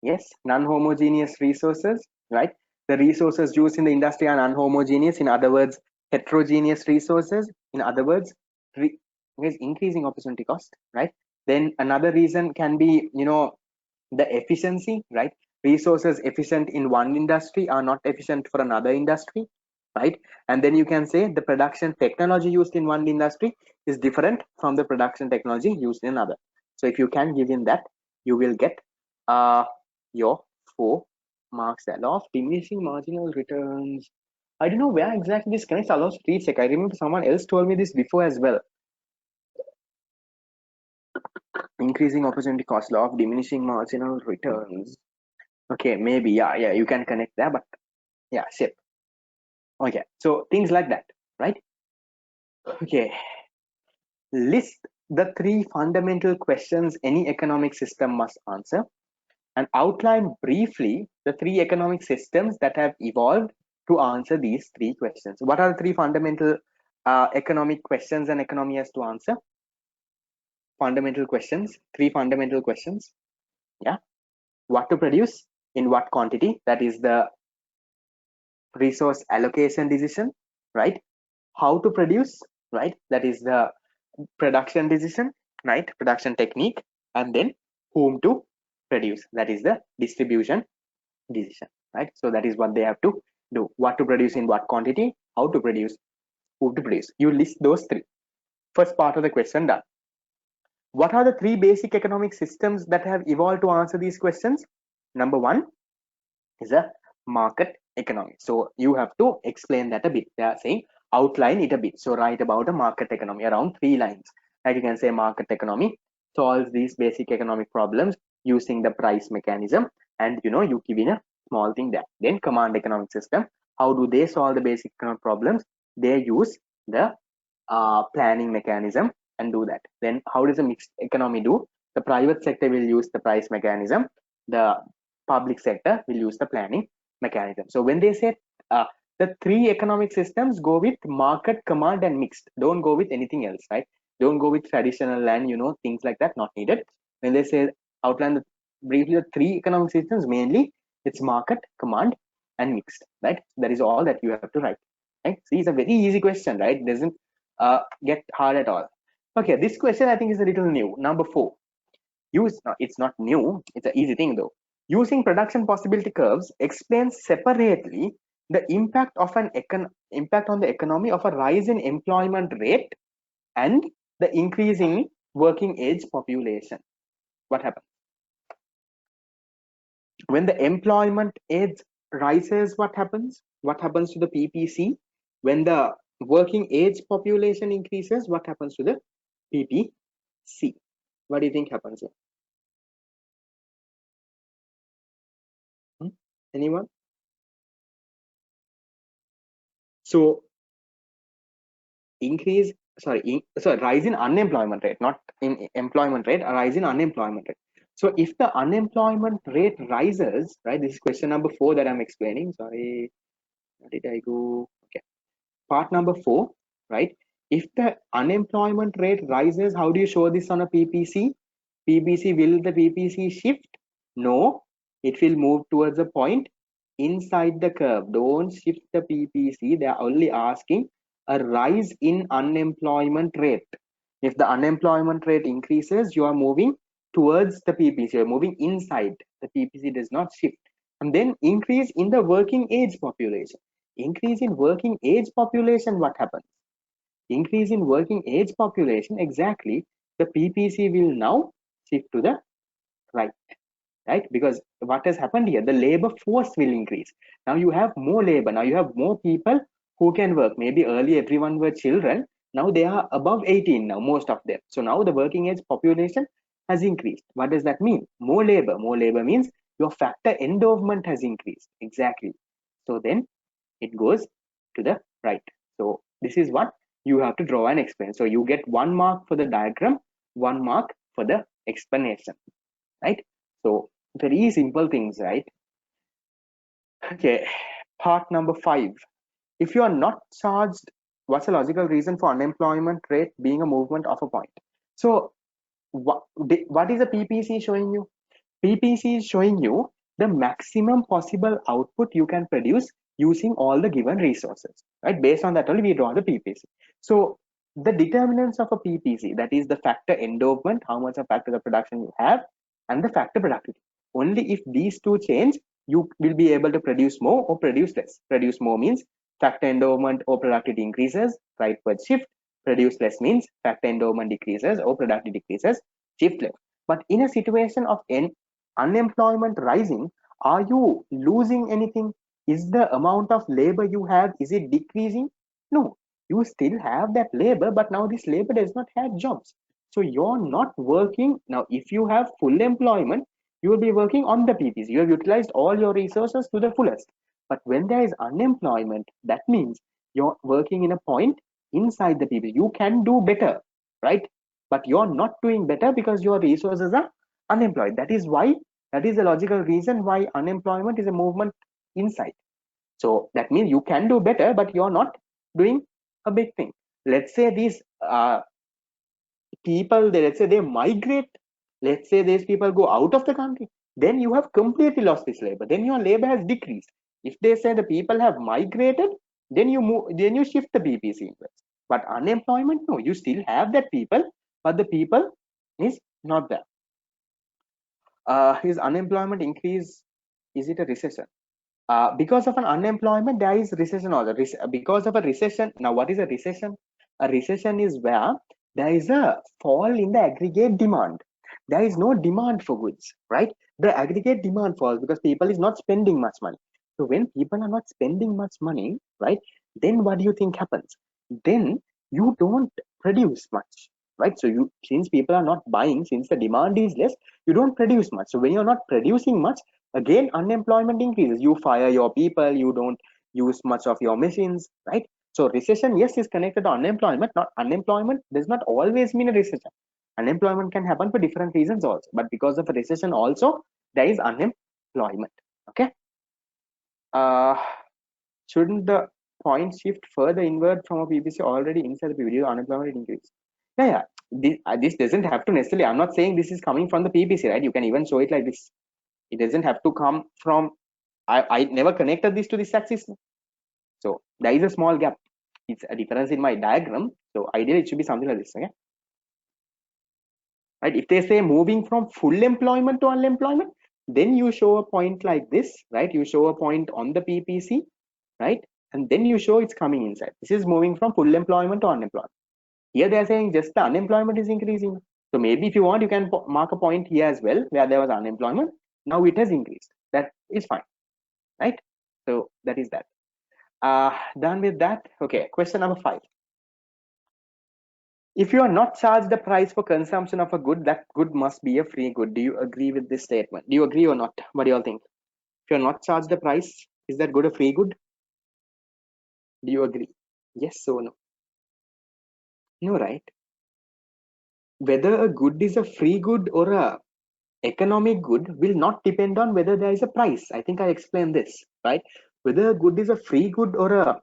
Yes, non-homogeneous resources, right? The resources used in the industry are non-homogeneous. In other words, heterogeneous resources. In other words, is increasing opportunity cost, right? Then another reason can be, the efficiency, right? Resources efficient in one industry are not efficient for another industry, right? And then you can say the production technology used in one industry is different from the production technology used in another. So if you can give in that, you will get your 4 marks. That law of diminishing marginal returns. I don't know where exactly this connects. I'll also recheck. I remember someone else told me this before as well. Increasing opportunity cost, law of diminishing marginal returns. Okay, maybe, yeah, you can connect there, but yeah, ship. Okay, so things like that, right? Okay, list the 3 fundamental questions any economic system must answer and outline briefly the 3 economic systems that have evolved to answer these 3 questions. What are the 3 fundamental economic questions an economy has to answer? Fundamental questions, 3 fundamental questions. Yeah, what to produce, in what quantity, that is the resource allocation decision, right? How to produce, right, that is the production decision, right, production technique. And then whom to produce, that is the distribution decision, right? So that is what they have to do. What to produce in what quantity, how to produce, who to produce. You list those 3. First part of the question done. What are the 3 basic economic systems that have evolved to answer these questions? Number 1 is a market economy. So you have to explain that a bit. They are saying outline it a bit. So write about a market economy around 3 lines. Like you can say market economy solves these basic economic problems using the price mechanism, and you give in a small thing there. Then command economic system. How do they solve the basic economic problems? They use the planning mechanism and do that. Then how does a mixed economy do? The private sector will use the price mechanism. The public sector will use the planning mechanism. So when they say the 3 economic systems, go with market, command, and mixed. Don't go with anything else, right? Don't go with traditional and things like that. Not needed. When they say outline briefly the 3 economic systems, mainly it's market, command, and mixed, right? That is all that you have to write. Right? See, it's a very easy question, right? It doesn't get hard at all. Okay, this question I think is a little new. Number 4. It's not new. It's an easy thing though. Using production possibility curves explains separately the impact of impact on the economy of a rise in employment rate and the increasing working age population. What happens when the employment age rises? What happens to the PPC? When the working age population increases, what happens to the PPC? What do you think happens here? Anyone? So rise in unemployment rate, not in employment rate, a rise in unemployment rate. So if the unemployment rate rises, right, this is question number 4 that I'm explaining. Sorry, where did I go? Okay, part number 4, right? If the unemployment rate rises, how do you show this on a PPC? PPC, will the PPC shift? No, it will move towards a point inside the curve. Don't shift the PPC. They are only asking a rise in unemployment rate. If the unemployment rate increases, you are moving towards the PPC. You're moving inside. The PPC does not shift. And then increase in the working age population. Increase in working age population, what happens? Increase in working age population, exactly, the PPC will now shift to the right, right? Because what has happened here, the labor force will increase. Now you have more labor, now you have more people who can work. Maybe earlier everyone were children, now they are above 18 now, most of them. So now the working age population has increased. What does that mean? More labor means your factor endowment has increased, exactly. So then it goes to the right. So this is what you have to draw and explain. So you get 1 mark for the diagram, 1 mark for the explanation, right? So very simple things, right? Okay, part number 5. If you are not charged, what's the logical reason for unemployment rate being a movement of a point? So what is a PPC showing you? PPC is showing you the maximum possible output you can produce using all the given resources, right? Based on that only we draw the PPC. So the determinants of a PPC, that is the factor endowment, how much of factor of production you have, and the factor productivity. Only if these two change, you will be able to produce more or produce less. Produce more means factor endowment or productivity increases, rightward shift. Produce less means factor endowment decreases or productivity decreases, shift left. But in a situation of unemployment rising, are you losing anything? Is the amount of labor you have, is it decreasing? No, you still have that labor, but now this labor does not have jobs. So you're not working. Now if you have full employment, you will be working on the PPC. You have utilized all your resources to the fullest. But when there is unemployment, that means you're working in a point inside the PPC. You can do better, right? But you're not doing better because your resources are unemployed. That is why, that is the logical reason why unemployment is a movement inside. So that means you can do better, but you're not doing a big thing. Let's say these people, let's say they migrate, let's say these people go out of the country, then you have completely lost this labor, then your labor has decreased. If they say the people have migrated, then you move, then you shift the PPC inwards. But unemployment, no, you still have that people, but the people is not there. Is unemployment increase, is it a recession? Because of an unemployment, there is recession also. Because of a recession, now what is a recession? A recession is where there is a fall in the aggregate demand. There is no demand for goods, right? The aggregate demand falls because people is not spending much money. So when people are not spending much money, right, then what do you think happens? Then you don't produce much, right? So you, since people are not buying, since the demand is less, you don't produce much. So when you're not producing much, again unemployment increases. You fire your people, you don't use much of your machines, right? So recession, yes, is connected to unemployment. Not unemployment does not always mean a recession. Unemployment can happen for different reasons also, but because of a recession also there is unemployment. Okay. uh shouldn't the point shift further inward from a PPC already inside the PPC? Unemployment increase. Yeah. This doesn't have to necessarily, I'm not saying this is coming from the PPC, right? You can even show it like this. It doesn't have to come from, I never connected this to this axis. So there is a small gap. It's a difference in my diagram. So ideally it should be something like this. Okay. Right. If they say moving from full employment to unemployment, then you show a point like this, right? You show a point on the PPC, right? And then you show it's coming inside. This is moving from full employment to unemployment. Here they are saying just the unemployment is increasing. So maybe if you want, you can mark a point here as well where there was unemployment. Now it has increased. That is fine, right? So that is that. Done with that. Okay, question number 5. If you are not charged the price for consumption of a good, that good must be a free good. Do you agree with this statement? Do you agree or not? What do you all think? If you're not charged the price, is that good a free good? Do you agree? Yes or no? No, right? Whether a good is a free good or a economic good will not depend on whether there is a price. I think I explained this, right? Whether a good is a free good or a,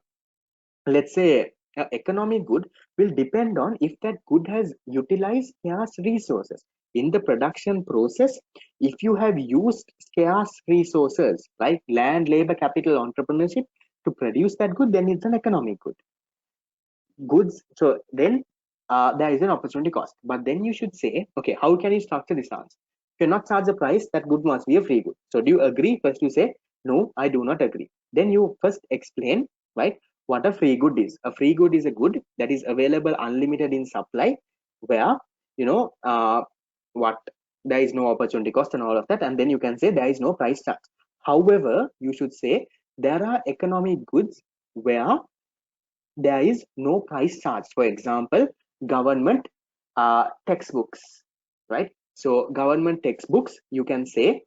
let's say, economic good will depend on if that good has utilized scarce resources in the production process. If you have used scarce resources like land, labor, capital, entrepreneurship to produce that good, then it's an economic good. Goods, so then there is an opportunity cost. But then you should say, okay, how can you structure this answer? If you're not charge a price, that good must be a free good. So do you agree? First you say, no, I do not agree. Then you first explain, right, what a free good is. A free good is a good that is available unlimited in supply, where you know what there is no opportunity cost and all of that, and then you can say there is no price charge. However, you should say there are economic goods where there is no price charge. For example, government textbooks, right? So government textbooks, you can say,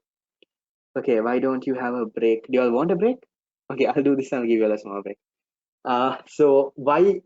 okay, why don't you have a break? Do you all want a break? Okay, I'll do this and I'll give you a small break. So why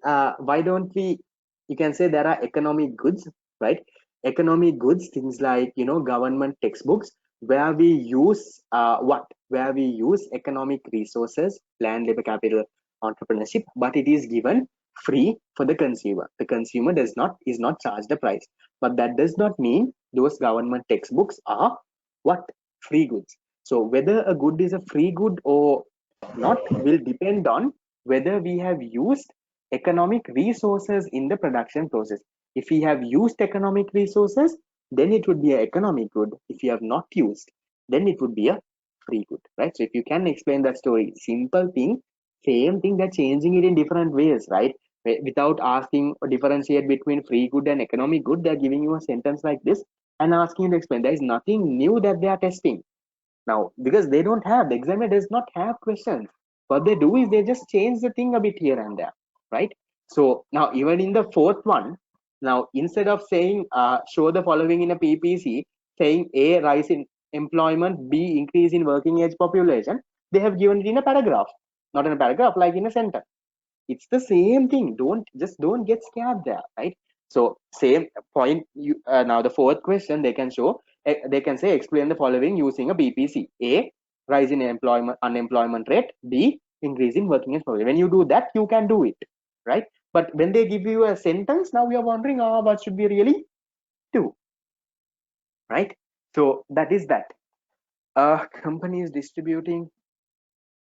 don't we, you can say there are economic goods, right? Economic goods, things like, you know, government textbooks, where we use where we use economic resources, land, labor, capital, entrepreneurship, but it is given free for the consumer. The consumer is not charged a price, but that does not mean those government textbooks are what, free goods. So whether a good is a free good or not will depend on whether we have used economic resources in the production process. If we have used economic resources, then it would be an economic good. If you have not used, then it would be a free good, right? So if you can explain that story, simple thing, same thing, they're changing it in different ways, right? Without asking or differentiate between free good and economic good, they're giving you a sentence like this and asking you to explain. There is nothing new that they are testing now, because they don't have, the examiner does not have questions. What they do is they just change the thing a bit here and there, right? So now even in the fourth one, now instead of saying show the following in a ppc, saying a, rise in employment, b, increase in working age population, they have given it in a paragraph, not in a paragraph, like in a sentence. It's the same thing. Don't get scared there, right? So same point. You now the fourth question they can show, they can say explain the following using a ppc. A, rise in employment unemployment rate. B, increase in working age population. When you do that, you can do it, right? But when they give you a sentence, now we are wondering, what should we really do, right? So that is that. Companies distributing,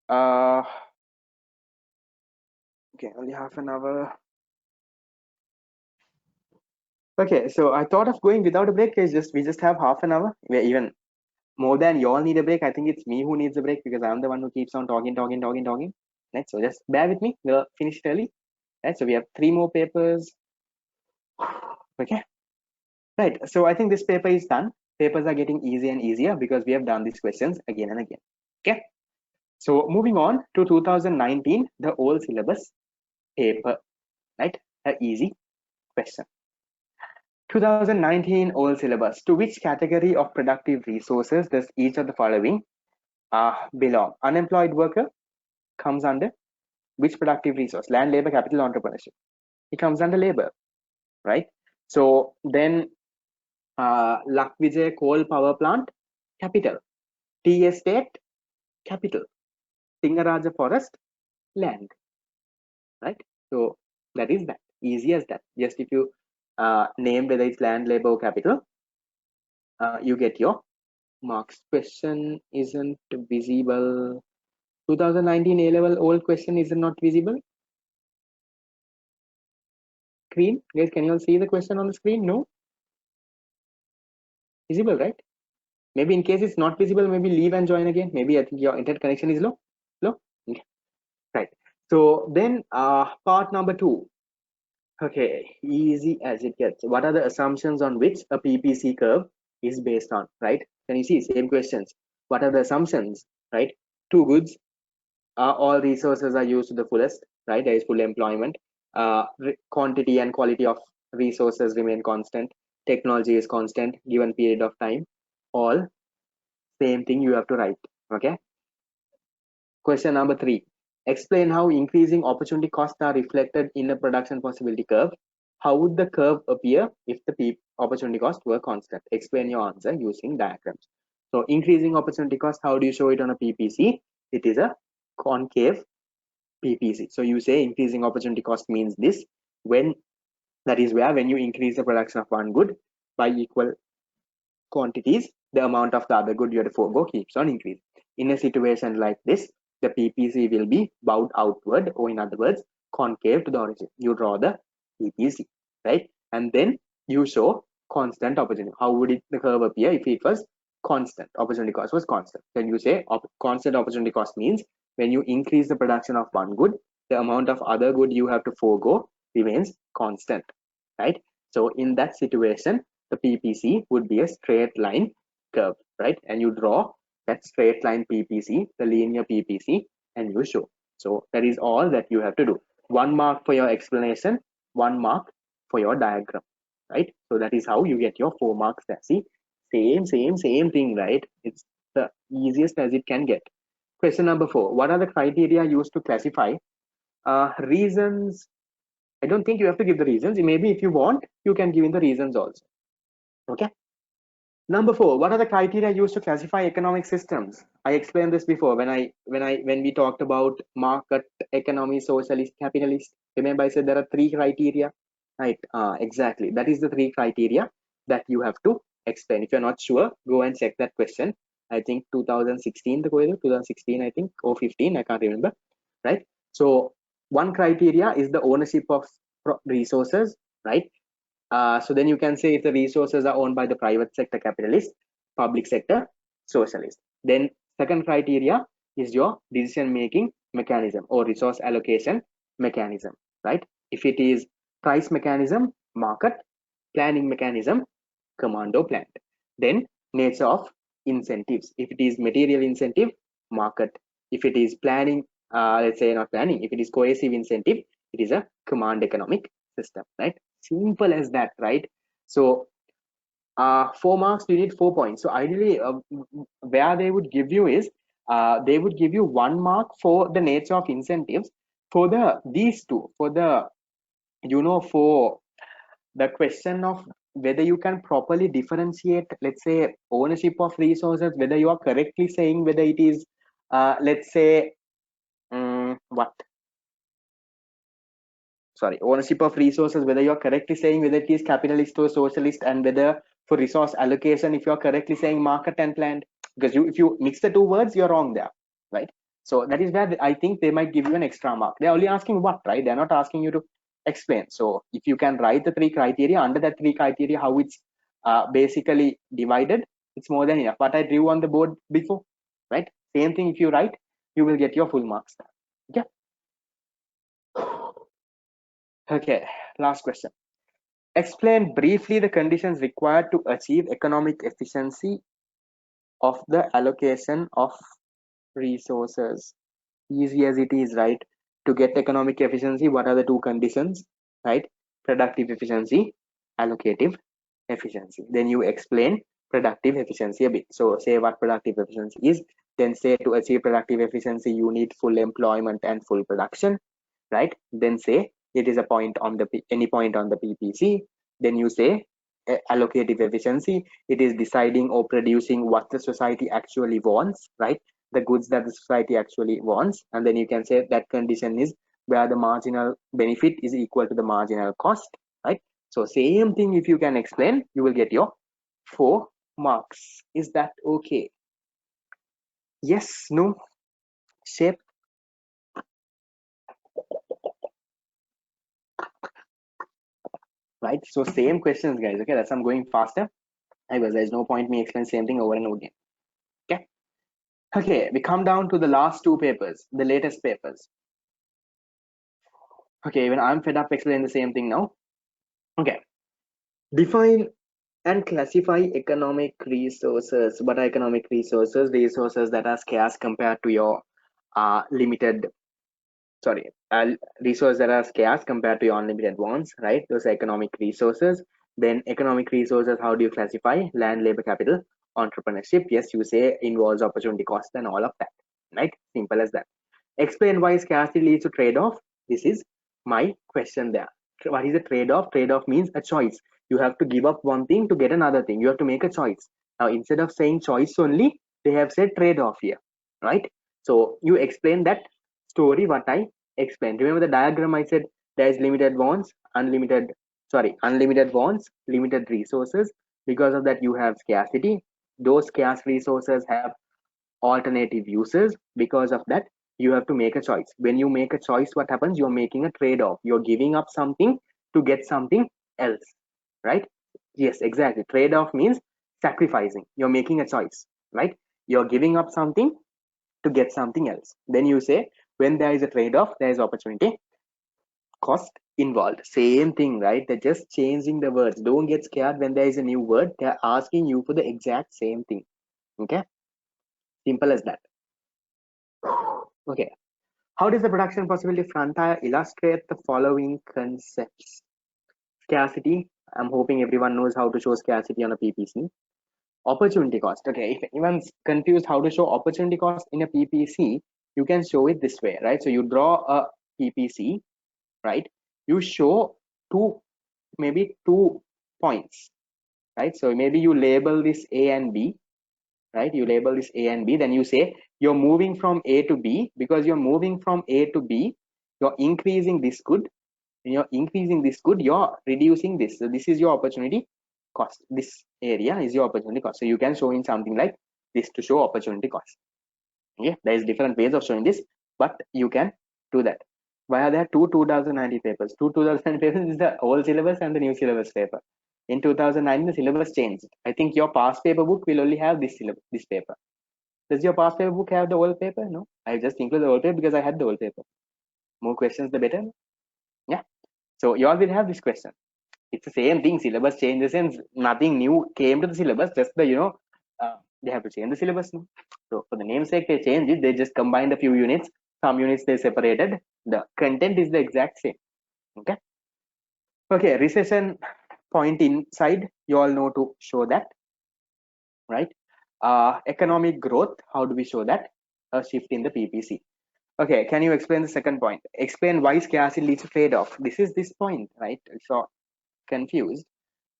uh okay, only half an hour. Okay, so I thought of going without a break. It's just we just have half an hour. We're even more than you all need a break. I think it's me who needs a break because I'm the one who keeps on talking. Right. So just bear with me. We'll finish it early. Right. So we have 3 more papers. Okay. Right. So I think this paper is done. Papers are getting easier and easier because we have done these questions again and again. Okay. So moving on to 2019, the old syllabus paper. Right. An easy question. 2019 old syllabus. To which category of productive resources does each of the following belong? Unemployed worker comes under which productive resource? Land, labor, capital, entrepreneurship. It comes under labor, right? So then Lakvijay coal power plant, capital. Tea estate, capital. Singaraja forest, land, right? So that is that. Easy as that. Just if you name whether it's land, labor, or capital, you get your marks. Question isn't visible. 2019 A-level old question is not visible. Screen, guys, can you all see the question on the screen? No? Visible, right? Maybe in case it's not visible, maybe leave and join again. Maybe I think your internet connection is low. Low? Okay. Right. So then part number 2. Okay, easy as it gets. What are the assumptions on which a PPC curve is based on, right? Can you see? Same questions. What are the assumptions, right? Two goods, all resources are used to the fullest, right? There is full employment. Quantity and quality of resources remain constant. Technology is constant given period of time. All same thing you have to write. Okay. Question number 3. Explain how increasing opportunity costs are reflected in a production possibility curve. How would the curve appear if the opportunity cost were constant? Explain your answer using diagrams. So increasing opportunity cost, how do you show it on a PPC? It is a concave PPC. So you say increasing opportunity cost means this, when that is where when you increase the production of one good by equal quantities, the amount of the other good you have to forego keeps on increasing. In a situation like this, the PPC will be bowed outward, or in other words, concave to the origin. You draw the PPC, right? And then you show constant opportunity. How would the curve appear if it was constant? Opportunity cost was constant. Then you say constant opportunity cost means when you increase the production of one good, the amount of other good you have to forego remains constant, right? So in that situation, the PPC would be a straight line curve, right? And you draw that straight line PPC, the linear PPC, and you show. So that is all that you have to do. 1 mark for your explanation, 1 mark for your diagram, right? So that is how you get your 4 marks there. See, same thing, right? It's the easiest as it can get. Question number 4. What are the criteria used to classify reasons? I don't think you have to give the reasons. Maybe if you want, you can give in the reasons also. Okay. Number 4, what are the criteria used to classify economic systems? I explained this before when we talked about market economy, socialist, capitalist. Remember, I said there are 3 criteria, right? Exactly. That is the 3 criteria that you have to explain. If you're not sure, go and check that question. I think 2016, 2016, I think, or 15, I can't remember, right? So one criteria is the ownership of resources, right? So then you can say if the resources are owned by the private sector capitalist, public sector socialist. Then second criteria is your decision making mechanism or resource allocation mechanism, right? If it is price mechanism, market, planning mechanism, commando plant. Then nature of incentives. If it is material incentive, market. If it is planning, let's say not planning, if it is coercive incentive, it is a command economic system, right? Simple as that, right? So 4 marks, you need 4 points. So ideally, where they would give you is they would give you 1 mark for the nature of incentives for these two, for the for the question of whether you can properly differentiate, let's say, ownership of resources, whether you are correctly saying whether it is let's say what sorry, ownership of resources, whether you're correctly saying whether it is capitalist or socialist, and whether for resource allocation, if you're correctly saying market and planned, because if you mix the 2 words, you're wrong there, right? So that is where I think they might give you an extra mark. They're only asking what, right? They're not asking you to explain. So if you can write the 3 criteria, under that 3 criteria, how it's basically divided, it's more than enough. What I drew on the board before, right? Same thing, if you write, you will get your full marks there. Okay, last question. Explain briefly the conditions required to achieve economic efficiency of the allocation of resources. Easy as it is, right? To get economic efficiency, what are the 2 conditions, right? Productive efficiency, allocative efficiency. Then you explain productive efficiency a bit. So say what productive efficiency is, then say to achieve productive efficiency, you need full employment and full production, right? Then say it is a point on the any point on the PPC. Then you say allocative efficiency, it is deciding or producing what the society actually wants, right? The goods that the society actually wants. And then you can say that condition is where the marginal benefit is equal to the marginal cost, right? So same thing, if you can explain, you will get your 4 marks. Is that okay? Yes, no, shape? Right? So same questions, guys. Okay, that's I'm going faster. There's no point me explain same thing over and over again. Okay. Okay, we come down to the last 2 papers, the latest papers. Okay, even I'm fed up explaining the same thing now. Okay. Define and classify economic resources. What are economic resources? Resources that are scarce compared to your limited resources that are scarce compared to your unlimited wants, right? Those are economic resources. Then economic resources, how do you classify? Land, labor, capital, entrepreneurship. Yes, you say involves opportunity cost and all of that, right? Simple as that. Explain why scarcity leads to trade-off. This is my question there. What is a trade-off? Trade-off means a choice. You have to give up one thing to get another thing. You have to make a choice. Now, instead of saying choice only, they have said trade-off here, right? So you explain that story what I Explain. Remember the diagram I said there is limited wants, unlimited wants, limited resources. Because of that, you have scarcity. Those scarce resources have alternative uses. Because of that, you have to make a choice. When you make a choice, what happens? You're making a trade-off. You're giving up something to get something else, right? Yes, exactly. Trade-off means sacrificing. You're making a choice, right? You're giving up something to get something else. Then you say, when there is a trade-off, there is opportunity cost involved. Same thing, right? They're just changing the words. Don't get scared when there is a new word. They're asking you for the exact same thing. Okay, simple as that. Okay, how does the production possibility frontier illustrate the following concepts? Scarcity. I'm hoping everyone knows how to show scarcity on a PPC. Opportunity cost. Okay, if anyone's confused how to show opportunity cost in a PPC, you can show it this way, right? So you draw a PPC, right? You show maybe 2 points, right? So maybe you label this A and B, right? You label this A and B, then you say you're moving from A to B. Because you're moving from A to B, you're increasing this good. When you're increasing this good, you're reducing this. So this is your opportunity cost. This area is your opportunity cost. So you can show in something like this to show opportunity cost. Okay, there is different ways of showing this, but you can do that. Why are there two 2090 papers? Two 2090 papers is the old syllabus and the new syllabus paper. In 2009, the syllabus changed. I think your past paper book will only have this syllabus, this paper. Does your past paper book have the old paper? No, I just include the old paper because I had the old paper. More questions, the better. Yeah. So you all will have this question. It's the same thing. Syllabus changes and nothing new came to the syllabus. Just the they have to change the syllabus now. So for the namesake, they changed it. They just combined a few units. Some units they separated. The content is the exact same. Okay. Okay. Recession point inside. You all know to show that, right? Economic growth. How do we show that? A shift in the PPC. Okay. Can you explain the second point? Explain why scarcity leads to trade-off. This is this point, right? So confused.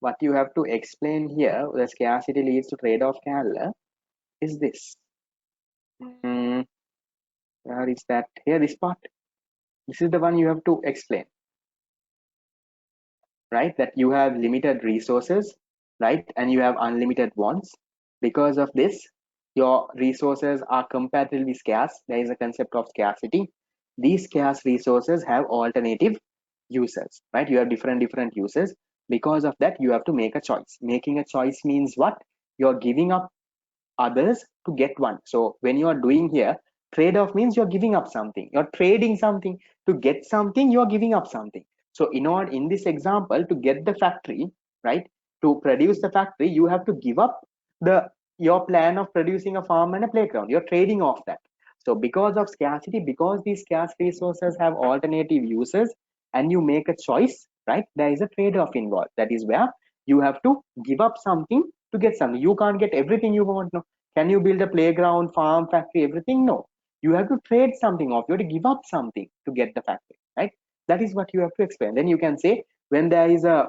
What you have to explain here, the scarcity leads to trade-off calendar, is this. Where is that? Here, this part. This is the one you have to explain, right? That you have limited resources, right? And you have unlimited wants. Because of this, your resources are comparatively scarce. There is a concept of scarcity. These scarce resources have alternative uses, right? You have different uses. Because of that, you have to make a choice. Making a choice means what? You're giving up others to get one. So when you are doing here, trade-off means you're giving up something. You're trading something to get something. You're giving up something. So in this example, to get the factory, right? To produce the factory, you have to give up your plan of producing a farm and a playground. You're trading off that. So because of scarcity, because these scarce resources have alternative uses, and you make a choice, right? There is a trade-off involved. That is where you have to give up something to get something. You can't get everything you want. No. Can you build a playground, farm, factory, everything? No. You have to trade something off. You have to give up something to get the factory, right? That is what you have to explain. Then you can say when there is a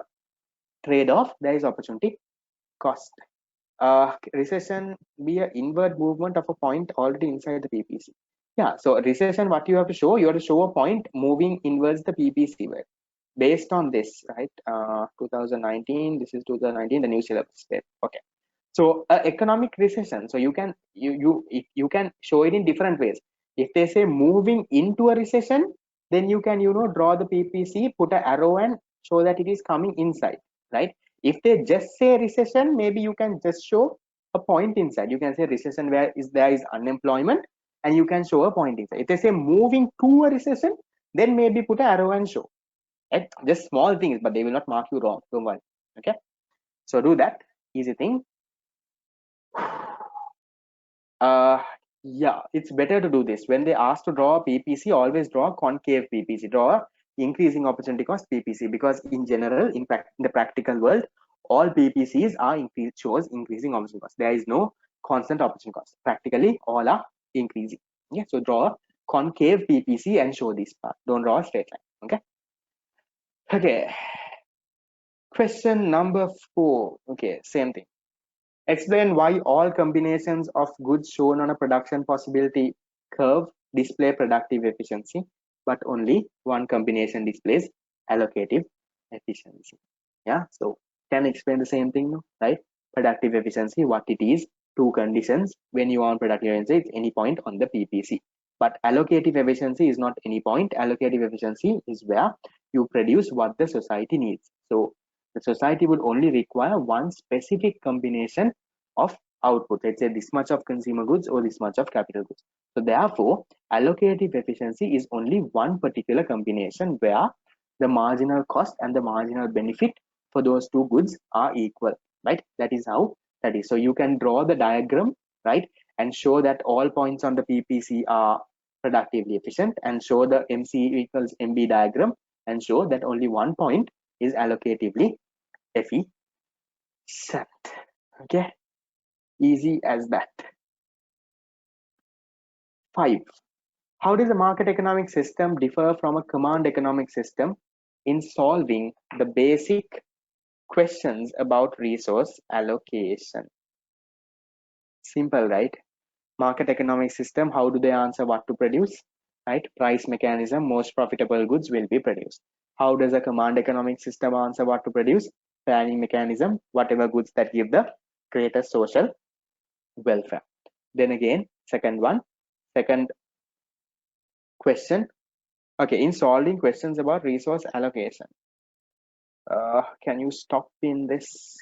trade-off, there is opportunity cost. Recession be an inward movement of a point already inside the PPC. Yeah. So recession, what you have to show? You have to show a point moving inwards the PPC way. Based on this, right? 2019. This is 2019. The new syllabus. Okay. So economic recession, so you can show it in different ways. If they say moving into a recession, then you can draw the PPC, put an arrow and show that it is coming inside, right? If they just say recession, maybe you can just show a point inside. You can say recession where there is unemployment, and you can show a point inside. If they say moving to a recession, then maybe put an arrow and show, right? Just small things, but they will not mark you wrong, don't worry. Okay, so do that easy thing. Uh, yeah, it's better to do this. When they ask to draw a PPC, always draw a concave PPC. Draw a increasing opportunity cost PPC, because in general, in the practical world, all PPCs are shows increasing opportunity cost. There is no constant opportunity cost. Practically, all are increasing. Yeah, so draw a concave PPC and show this part. Don't draw a straight line. Okay. Okay. Question number 4. Okay, same thing. Explain why all combinations of goods shown on a production possibility curve display productive efficiency. but only one combination displays allocative efficiency. Yeah, so can I explain the same thing now, right? Productive efficiency, what it is, two conditions. When you want productive efficiency, it's any point on the PPC. But allocative efficiency is not any point. Allocative efficiency is where you produce what the society needs. So the society would only require one specific combination of output. Let's say this much of consumer goods or this much of capital goods. So therefore, allocative efficiency is only one particular combination where the marginal cost and the marginal benefit for those two goods are equal, right? That is how that is. So you can draw the diagram, right, and show that all points on the PPC are productively efficient, and show the MC equals MB diagram and show that only one point is allocatively efficient. Okay, easy as that. 5. How does a market economic system differ from a command economic system in solving the basic questions about resource allocation? Simple, right? Market economic system, how do they answer what to produce? Right? Price mechanism, most profitable goods will be produced. How does a command economic system answer what to produce? Planning mechanism, whatever goods that give the greatest social welfare. Then again, second question. Okay, in solving questions about resource allocation, can you stop in this?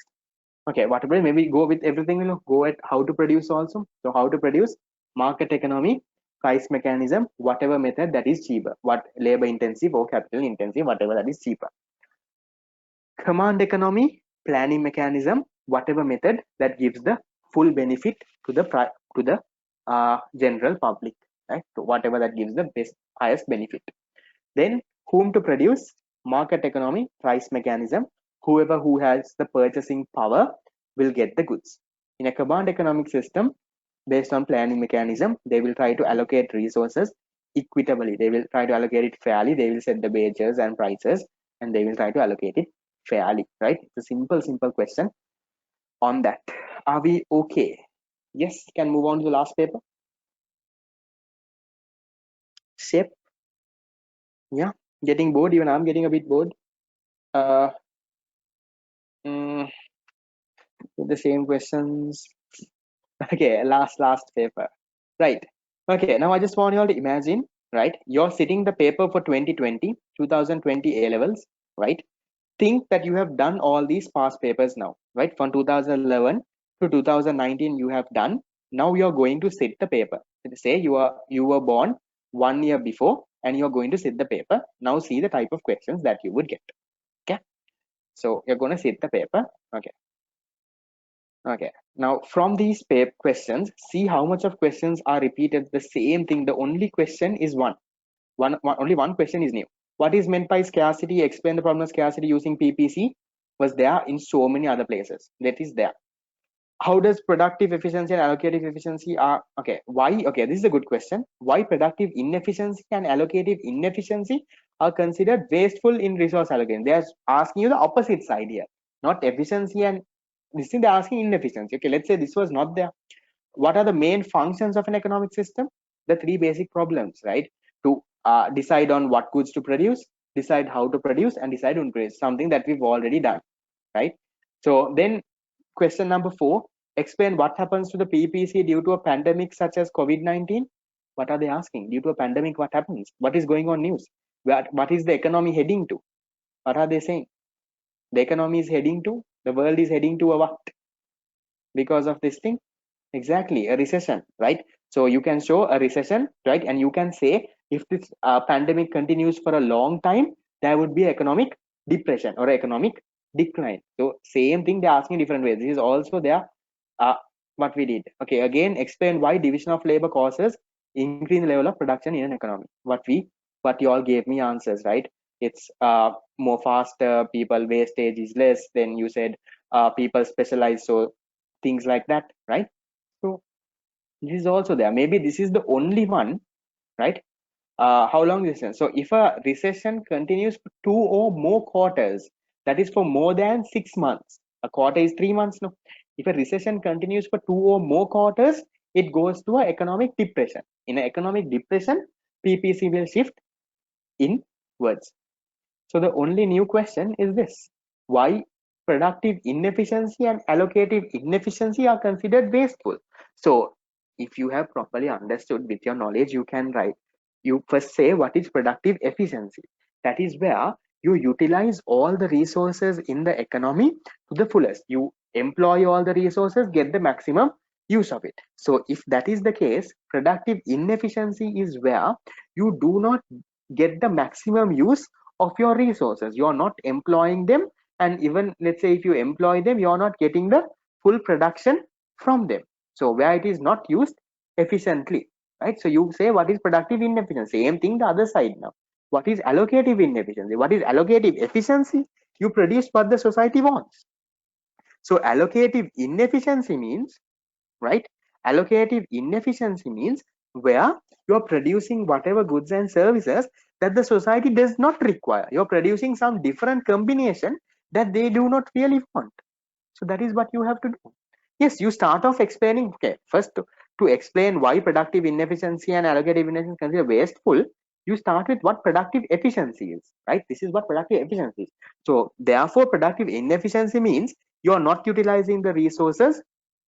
Okay, whatever, maybe go with everything, go at how to produce also. So how to produce, market economy, price mechanism, whatever method that is cheaper, what labor intensive or capital intensive, whatever that is cheaper. Command economy, planning mechanism, whatever method that gives the full benefit to the general public, right? So whatever that gives the highest benefit. Then whom to produce, market economy, price mechanism, whoever who has the purchasing power will get the goods. In a command economic system, based on planning mechanism, they will try to allocate resources equitably. They will try to allocate it fairly. They will set the wages and prices, and they will try to allocate it fairly, right? It's a simple question on that. Are we okay? Yes, can move on to the last paper. Shape. Yeah, getting bored. Even I'm getting a bit bored. Uh, mm, the same questions. Okay, last paper. Right. Okay, now I just want you all to imagine, right? You're sitting the paper for 2020 A levels, right? Think that you have done all these past papers now, right? From 2011 to 2019 you have done. Now you're going to sit the paper. Say you were born 1 year before and you're going to sit the paper. Now see the type of questions that you would get. Okay. So you're going to sit the paper. Okay. Okay. Now from these questions, see how much of questions are repeated the same thing. The only question is only one question is new. What is meant by scarcity? Explain the problem of scarcity using PPC was there in so many other places. That is there. How does productive efficiency and allocative efficiency are okay? Why? Okay, this is a good question. Why productive inefficiency and allocative inefficiency are considered wasteful in resource allocation? They are asking you the opposite side here, not efficiency and this thing. They're asking inefficiency. Okay, let's say this was not there. What are the main functions of an economic system? The three basic problems, right? To decide on what goods to produce, decide how to produce, and decide on produce, something that we've already done, right? So then question number 4, explain what happens to the PPC due to a pandemic such as COVID-19. What are they asking? Due to a pandemic, what happens? What is going on news? What is the economy heading to? What are they saying? The economy is heading to, the world is heading to a what? Because of this thing? Exactly, a recession, right? So you can show a recession, right? And you can say if this pandemic continues for a long time, there would be economic depression or economic decline. So same thing they're asking different ways. This is also there. What we did. Okay, again, explain why division of labor causes increase in level of production in an economy. What you all gave me answers, right? It's more faster, people wastage is less. Then you said people specialize, so things like that, right? So this is also there. Maybe this is the only one, right? How long recession? So if a recession continues for 2 or more quarters, that is for more than 6 months. A quarter is 3 months. No, if a recession continues for 2 or more quarters, it goes to an economic depression. In an economic depression, PPC will shift in words. So the only new question is this: why productive inefficiency and allocative inefficiency are considered wasteful? So if you have properly understood with your knowledge, you can write, you first say what is productive efficiency. That is where you utilize all the resources in the economy to the fullest. You employ all the resources, get the maximum use of it. So if that is the case, productive inefficiency is where you do not get the maximum use of your resources. You are not employing them, and even let's say if you employ them, you are not getting the full production from them. So where it is not used efficiently, right? So you say what is productive inefficiency. Same thing the other side now. What is allocative inefficiency? What is allocative efficiency? You produce what the society wants. So allocative inefficiency means, right? Allocative inefficiency means where you're producing whatever goods and services that the society does not require. You're producing some different combination that they do not really want. So that is what you have to do. Yes, you start off explaining, okay, first to explain why productive inefficiency and allocative inefficiency is considered wasteful, you start with what productive efficiency is, right? This is what productive efficiency is. So therefore productive inefficiency means you're not utilizing the resources,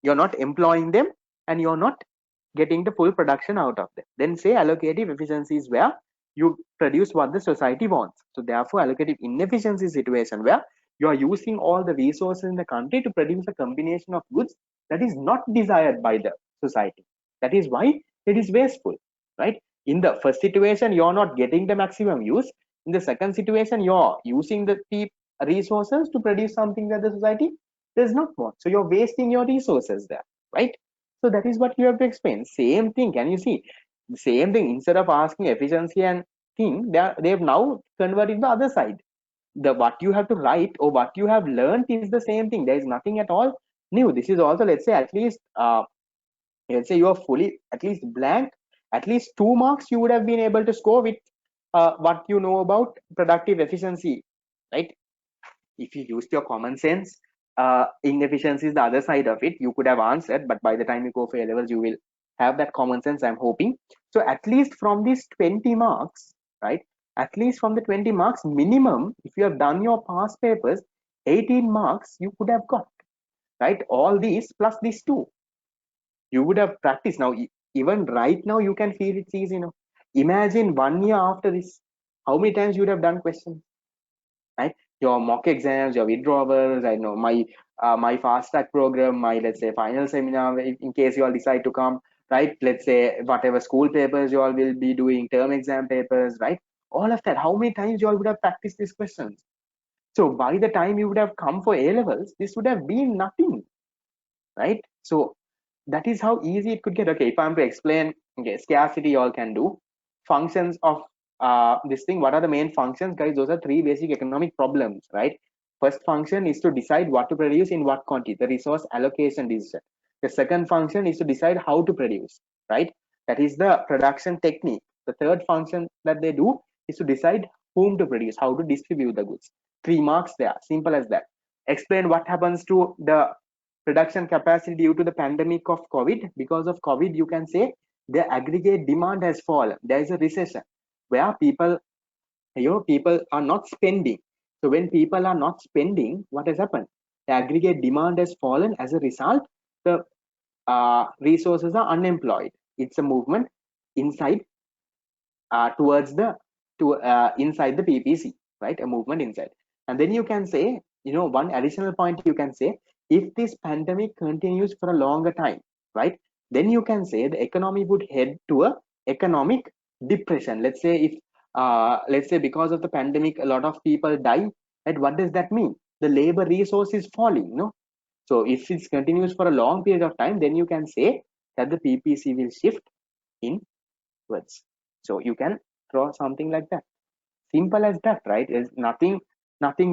you're not employing them, and you're not getting the full production out of them. Then say allocative efficiency is where you produce what the society wants. So therefore allocative inefficiency is situation where you are using all the resources in the country to produce a combination of goods that is not desired by the society. That is why it is wasteful, right? In the first situation, you're not getting the maximum use. In the second situation, you're using the resources to produce something that the society does not want. So you're wasting your resources there, right? So that is what you have to explain. Same thing. Can you see? Same thing. Instead of asking efficiency and thing, they've now converted the other side. The what you have to write or what you have learned is the same thing. There is nothing at all new. This is also, let's say, at least let's say you are fully at least blank, at least 2 marks you would have been able to score with what you know about productive efficiency, right? If you used your common sense, inefficiency is the other side of it, you could have answered, but by the time you go for A levels you will have that common sense, I'm hoping. So at least from these 20 marks, right, at least from the 20 marks minimum, if you have done your past papers, 18 marks you could have got, right? All these plus these two you would have practiced. Now even right now you can feel it's easy now. Imagine 1 year after this, how many times you would have done questions, right? Your mock exams, your withdrawals, I know my fast track program, my let's say final seminar, in case you all decide to come, right? Let's say whatever school papers you all will be doing, term exam papers, right? All of that, how many times you all would have practiced these questions? So by the time you would have come for A levels, this would have been nothing, right? So that is how easy it could get. Okay, if I'm to explain, okay, scarcity you all can do. Functions of this thing, what are the main functions, guys? Those are three basic economic problems, right? First function is to decide what to produce in what quantity, the resource allocation decision. The second function is to decide how to produce, right? That is the production technique. The third function that they do is to decide whom to produce, how to distribute the goods. 3 marks there, simple as that. Explain what happens to the production capacity due to the pandemic of COVID. Because of COVID, you can say the aggregate demand has fallen. There is a recession where people are not spending. So when people are not spending, what has happened? The aggregate demand has fallen. As a result, the resources are unemployed. It's a movement inside towards the inside the PPC, right? A movement inside. And then you can say, one additional point you can say, if this pandemic continues for a longer time, right? Then you can say the economy would head to a economic depression. Let's say because of the pandemic, a lot of people die. And what does that mean? The labor resource is falling, no? So if it continues for a long period of time, then you can say that the PPC will shift inwards. So you can draw something like that. Simple as that, right? There's nothing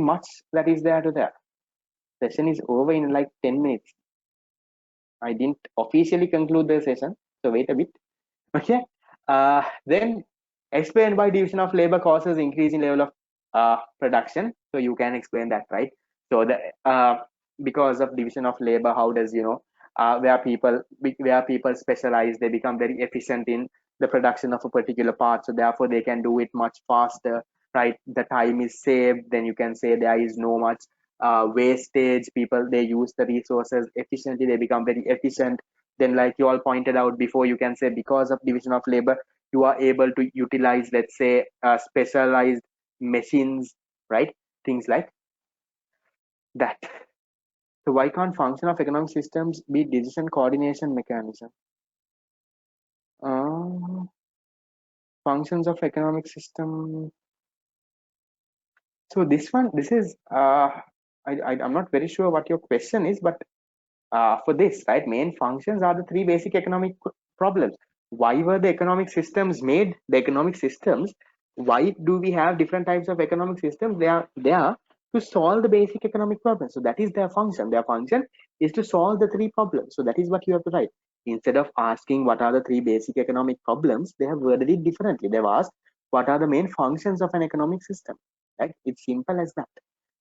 much that is there to there. Session is over in like 10 minutes. I didn't officially conclude the session, so wait a bit. Okay. Then explain why division of labor causes increase in level of production. So you can explain that, right? So the because of division of labor, how does where people specialize, they become very efficient in the production of a particular part, so therefore they can do it much faster, right? The time is saved, then you can say there is no much wastage. People, they use the resources efficiently, they become very efficient. Then, like you all pointed out before, you can say because of division of labor, you are able to utilize, let's say, specialized machines, right? Things like that. So why can't function of economic systems be decision coordination mechanism? uh, Functions of economic system. So this one, this is I'm not very sure what your question is, but for this, right, main functions are the three basic economic problems. Why were the economic systems made? The economic systems, why do we have different types of economic systems? They are there to solve the basic economic problems. So that is their function. Their function is to solve the three problems. So that is what you have to write. Instead of asking what are the three basic economic problems, they have worded it differently. They've asked what are the main functions of an economic system. Right? It's simple as that.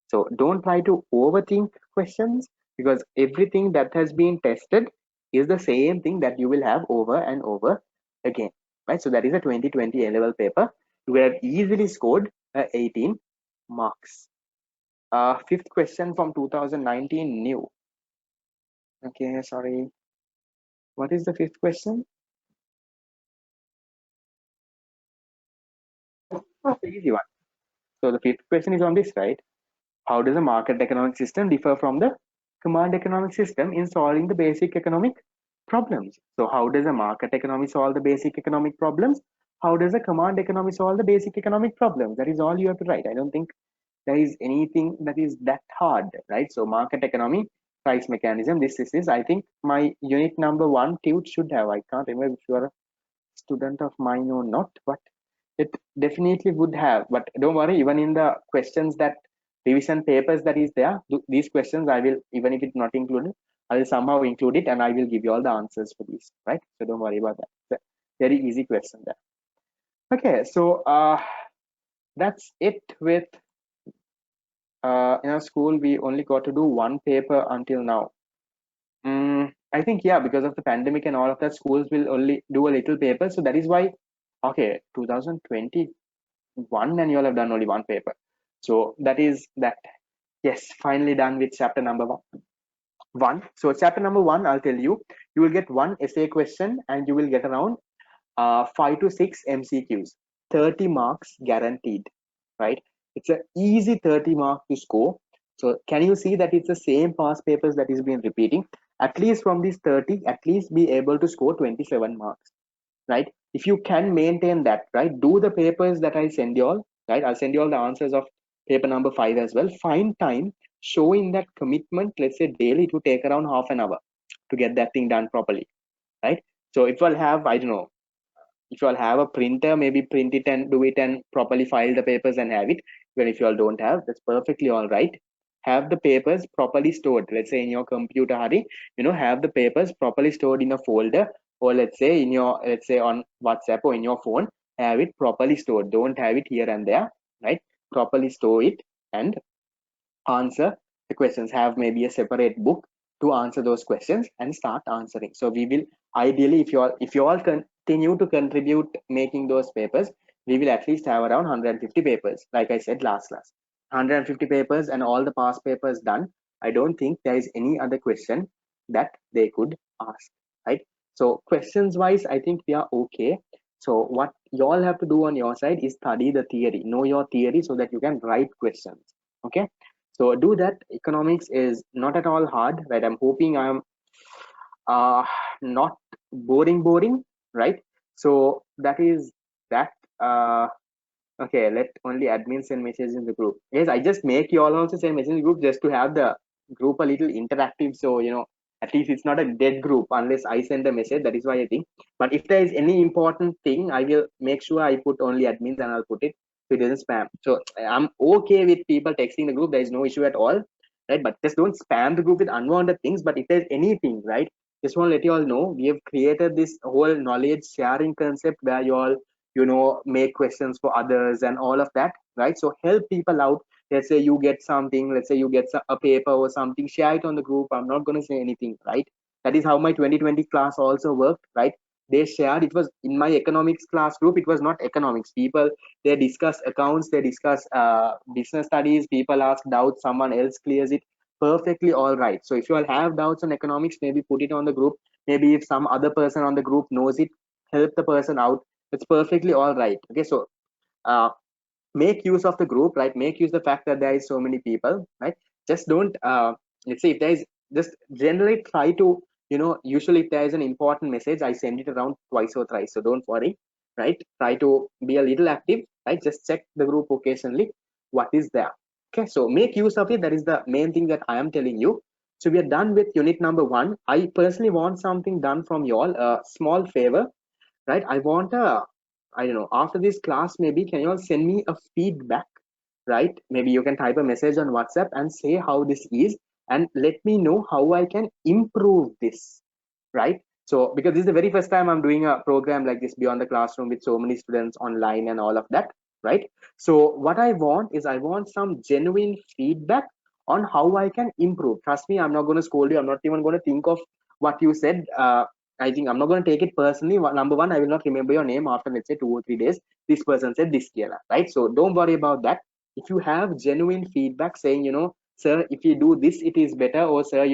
So don't try to overthink questions, because everything that has been tested is the same thing that you will have over and over again, right? So that is a 2020 A-level paper. You have easily scored 18 marks. Fifth question from 2019 new. Okay, sorry. What is the fifth question? Oh, the easy one. So the fifth question is on this, right? How does the market economic system differ from the command economic system in solving the basic economic problems? So how does a market economy solve the basic economic problems? How does a command economy solve the basic economic problems? That is all you have to write. I don't think there is anything that is that hard, right? So market economy, price mechanism, this is I think my unit number 1 tute should have. I can't remember if you are a student of mine or not, but it definitely would have. But don't worry, even in the questions, that revision papers that is there, these questions I will, even if it's not included, I will somehow include it and I will give you all the answers for these, right? So don't worry about that. It's a very easy question there. Okay, so that's it with in our school we only got to do one paper until now. I think, yeah, because of the pandemic and all of that, schools will only do a little paper. So that is why, okay, 2021 and you all have done only one paper. So that is that. Yes, finally done with chapter number one. So chapter number one, I'll tell you, you will get one essay question and you will get around 5 to 6 MCQs, 30 marks guaranteed, right? It's an easy 30 mark to score. So can you see that it's the same past papers that is being repeating? At least from these 30, at least be able to score 27 marks, right? If you can maintain that, right, do the papers that I send you all, right? I'll send you all the answers of paper number 5 as well. Find time, showing that commitment, let's say daily, to take around half an hour to get that thing done properly, right? So if I'll have, I don't know, if you all have a printer, maybe print it and do it and properly file the papers and have it. Even if you all don't have, that's perfectly all right. Have the papers properly stored, let's say in your computer, Hari, have the papers properly stored in a folder, or let's say in your, let's say on WhatsApp or in your phone. Have it properly stored, don't have it here and there, right? Properly store it and answer the questions. Have maybe a separate book to answer those questions and start answering. So we will, ideally, if you all continue to contribute making those papers, we will at least have around 150 papers, like I said last class. 150 papers and all the past papers done. I don't think there is any other question that they could ask, right? So questions wise, I think we are okay. So what you all have to do on your side is study the theory, know your theory, so that you can write questions. Okay, so do that. Economics is not at all hard, right? I'm hoping I'm uh, not boring, right? So that is that. Okay, let only admins send messages in the group. Yes, I just make you all also send messages in the group just to have the group a little interactive. So, at least it's not a dead group unless I send a message. That is why I think. But if there is any important thing, I will make sure I put only admins and I'll put it so it doesn't spam. So I'm okay with people texting the group. There is no issue at all, right? But just don't spam the group with unwanted things. But if there's anything, right, just want to let you all know we have created this whole knowledge sharing concept where you all make questions for others and all of that, right? So help people out. Let's say you get something, let's say you get a paper or something, share it on the group. I'm not going to say anything, right? That is how my 2020 class also worked, right? they shared. It was in my economics class group. It was not economics people. They discuss accounts, they discuss business studies, people ask doubts, someone else clears it perfectly, all right. So if you all have doubts on economics, maybe put it on the group. Maybe if some other person on the group knows it, help the person out. It's perfectly all right. Okay, so uh, make use of the group, right? Make use of the fact that there is so many people, right? Just don't let's say if there is, just generally try to, usually if there is an important message, I send it around twice or thrice, so don't worry, right? Try to be a little active, right? Just check the group occasionally what is there. Okay, so make use of it. That is the main thing that I am telling you. So we are done with unit number 1. I personally want something done from you all, a small favor, right? I want a, I don't know, after this class, maybe can you all send me a feedback, right? Maybe you can type a message on WhatsApp and say how this is, and let me know how I can improve this, right? So because this is the very first time I'm doing a program like this beyond the classroom with so many students online and all of that, right? So what I want is, I want some genuine feedback on how I can improve. Trust me, I'm not going to scold you. I'm not even going to think of what you said. I think I'm not going to take it personally. Number one, I will not remember your name after, let's say, 2 or 3 days. This person said this here, right? So don't worry about that. If you have genuine feedback saying, sir, if you do this, it is better, or sir,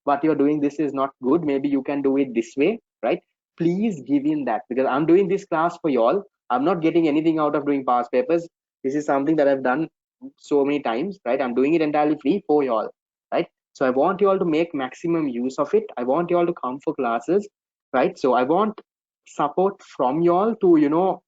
what you're doing, this is not good, maybe you can do it this way, right? Please give in that, because I'm doing this class for y'all. I'm not getting anything out of doing past papers. This is something that I've done so many times, right? I'm doing it entirely free for y'all, right? So I want you all to make maximum use of it. I want you all to come for classes, right? So I want support from y'all to,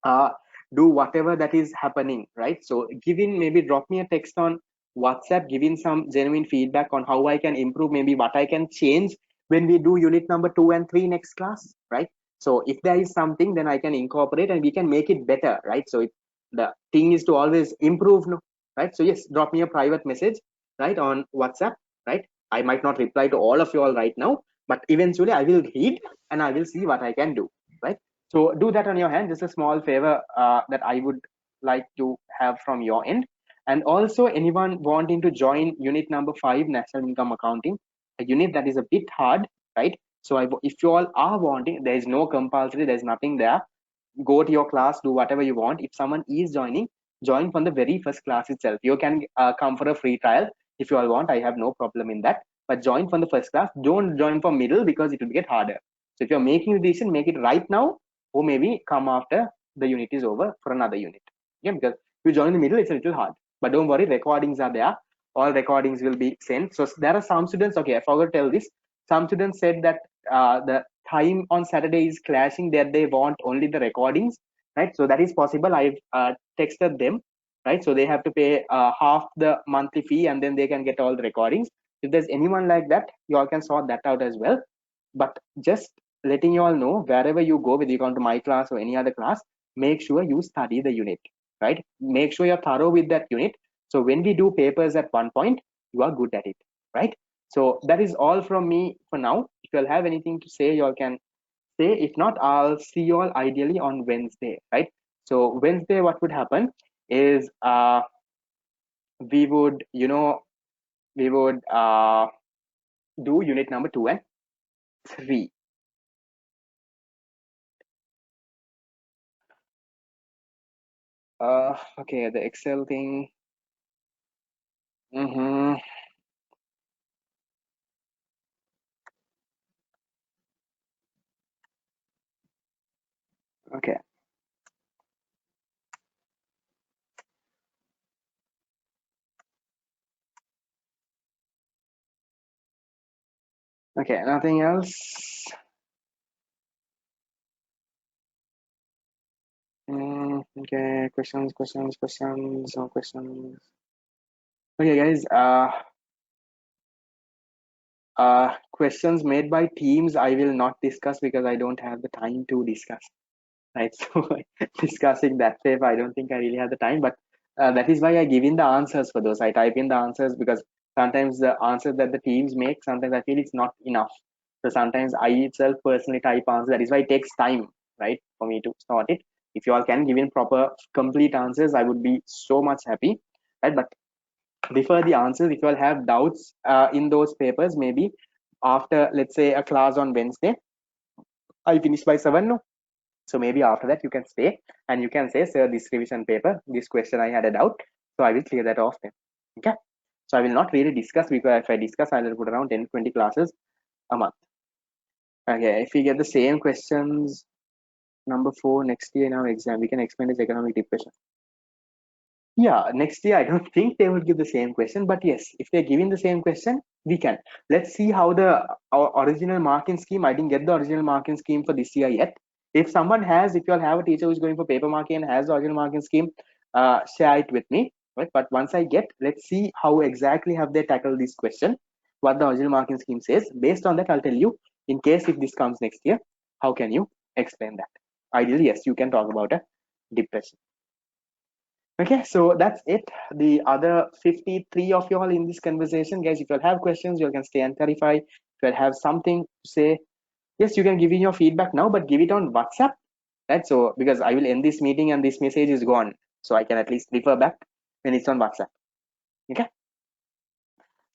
uh, do whatever that is happening, right? So giving, maybe drop me a text on WhatsApp, giving some genuine feedback on how I can improve, maybe what I can change when we do unit number 2 and 3 next class, right? So if there is something, then I can incorporate and we can make it better, right? So the thing is to always improve, no, right? So yes, drop me a private message, right, on WhatsApp, right? I might not reply to all of you all right now, but eventually I will read and I will see what I can do, right? So do that on your hand. Just a small favor that I would like to have from your end. And also, anyone wanting to join unit number 5, National Income Accounting, a unit that is a bit hard, right? So if you all are wanting, there is no compulsory, there's nothing there. Go to your class, do whatever you want. If someone is joining, join from the very first class itself. You can come for a free trial if you all want. I have no problem in that. But join from the first class. Don't join from middle, because it will get harder. So if you're making the decision, make it right now, or maybe come after the unit is over for another unit. Yeah, because if you join in the middle, it's a little hard. But don't worry, recordings are there. All recordings will be sent. So there are some students, okay, I forgot to tell this. Some students said that the time on Saturday is clashing, that they want only the recordings, right? So that is possible. I've texted them, right? So they have to pay half the monthly fee, and then they can get all the recordings. If there's anyone like that, you all can sort that out as well. But just letting you all know, wherever you go, whether you come to my class or any other class, make sure you study the unit, right? Make sure you're thorough with that unit. So when we do papers at one point, you are good at it, right? So that is all from me for now. If you all have anything to say, you all can say. If not, I'll see you all ideally on Wednesday, right? So Wednesday, what would happen is we would, do unit number 2 and 3. Okay, the Excel thing. Mm-hmm. Okay. Okay. Nothing else. Okay. Questions. Questions. Questions. No questions. Okay, guys. Questions made by teams, I will not discuss because I don't have the time to discuss. Right. So discussing that paper, I don't think I really have the time. But that is why I give in the answers for those. I type in the answers because sometimes the answers that the teams make, sometimes I feel it's not enough. So sometimes I itself personally type answers. That is why it takes time, right, for me to sort it. If you all can give in proper, complete answers, I would be so much happy. Right. But before the answers, if you all have doubts in those papers, maybe after, let's say, a class on Wednesday, I finish by 7, no? So maybe after that you can stay and you can say, sir, this revision paper, this question I had a doubt, so I will clear that off then. Okay. So I will not really discuss, because if I discuss, I will put around 10 20 classes a month. Okay, if we get the same questions, number 4, next year in our exam, we can explain this economic depression. Yeah, next year I don't think they will give the same question, but yes, if they're giving the same question, we can. Let's see how our original marking scheme. I didn't get the original marking scheme for this year yet. If someone has, if you all have a teacher who's going for paper marking and has the original marking scheme, share it with me. Right? But once I get, let's see how exactly have they tackled this question, what the original marking scheme says. Based on that, I'll tell you, in case if this comes next year, how can you explain that? Ideally, yes, you can talk about a depression. Okay, so that's it. The other 53 of you all in this conversation, guys, if you have questions, you can stay and clarify. If you have something to say, yes, you can give in your feedback now, but give it on WhatsApp, right? So, because I will end this meeting and this message is gone, so I can at least refer back when it's on WhatsApp. Okay.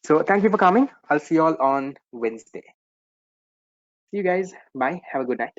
So, thank you for coming. I'll see you all on Wednesday. See you guys. Bye. Have a good night.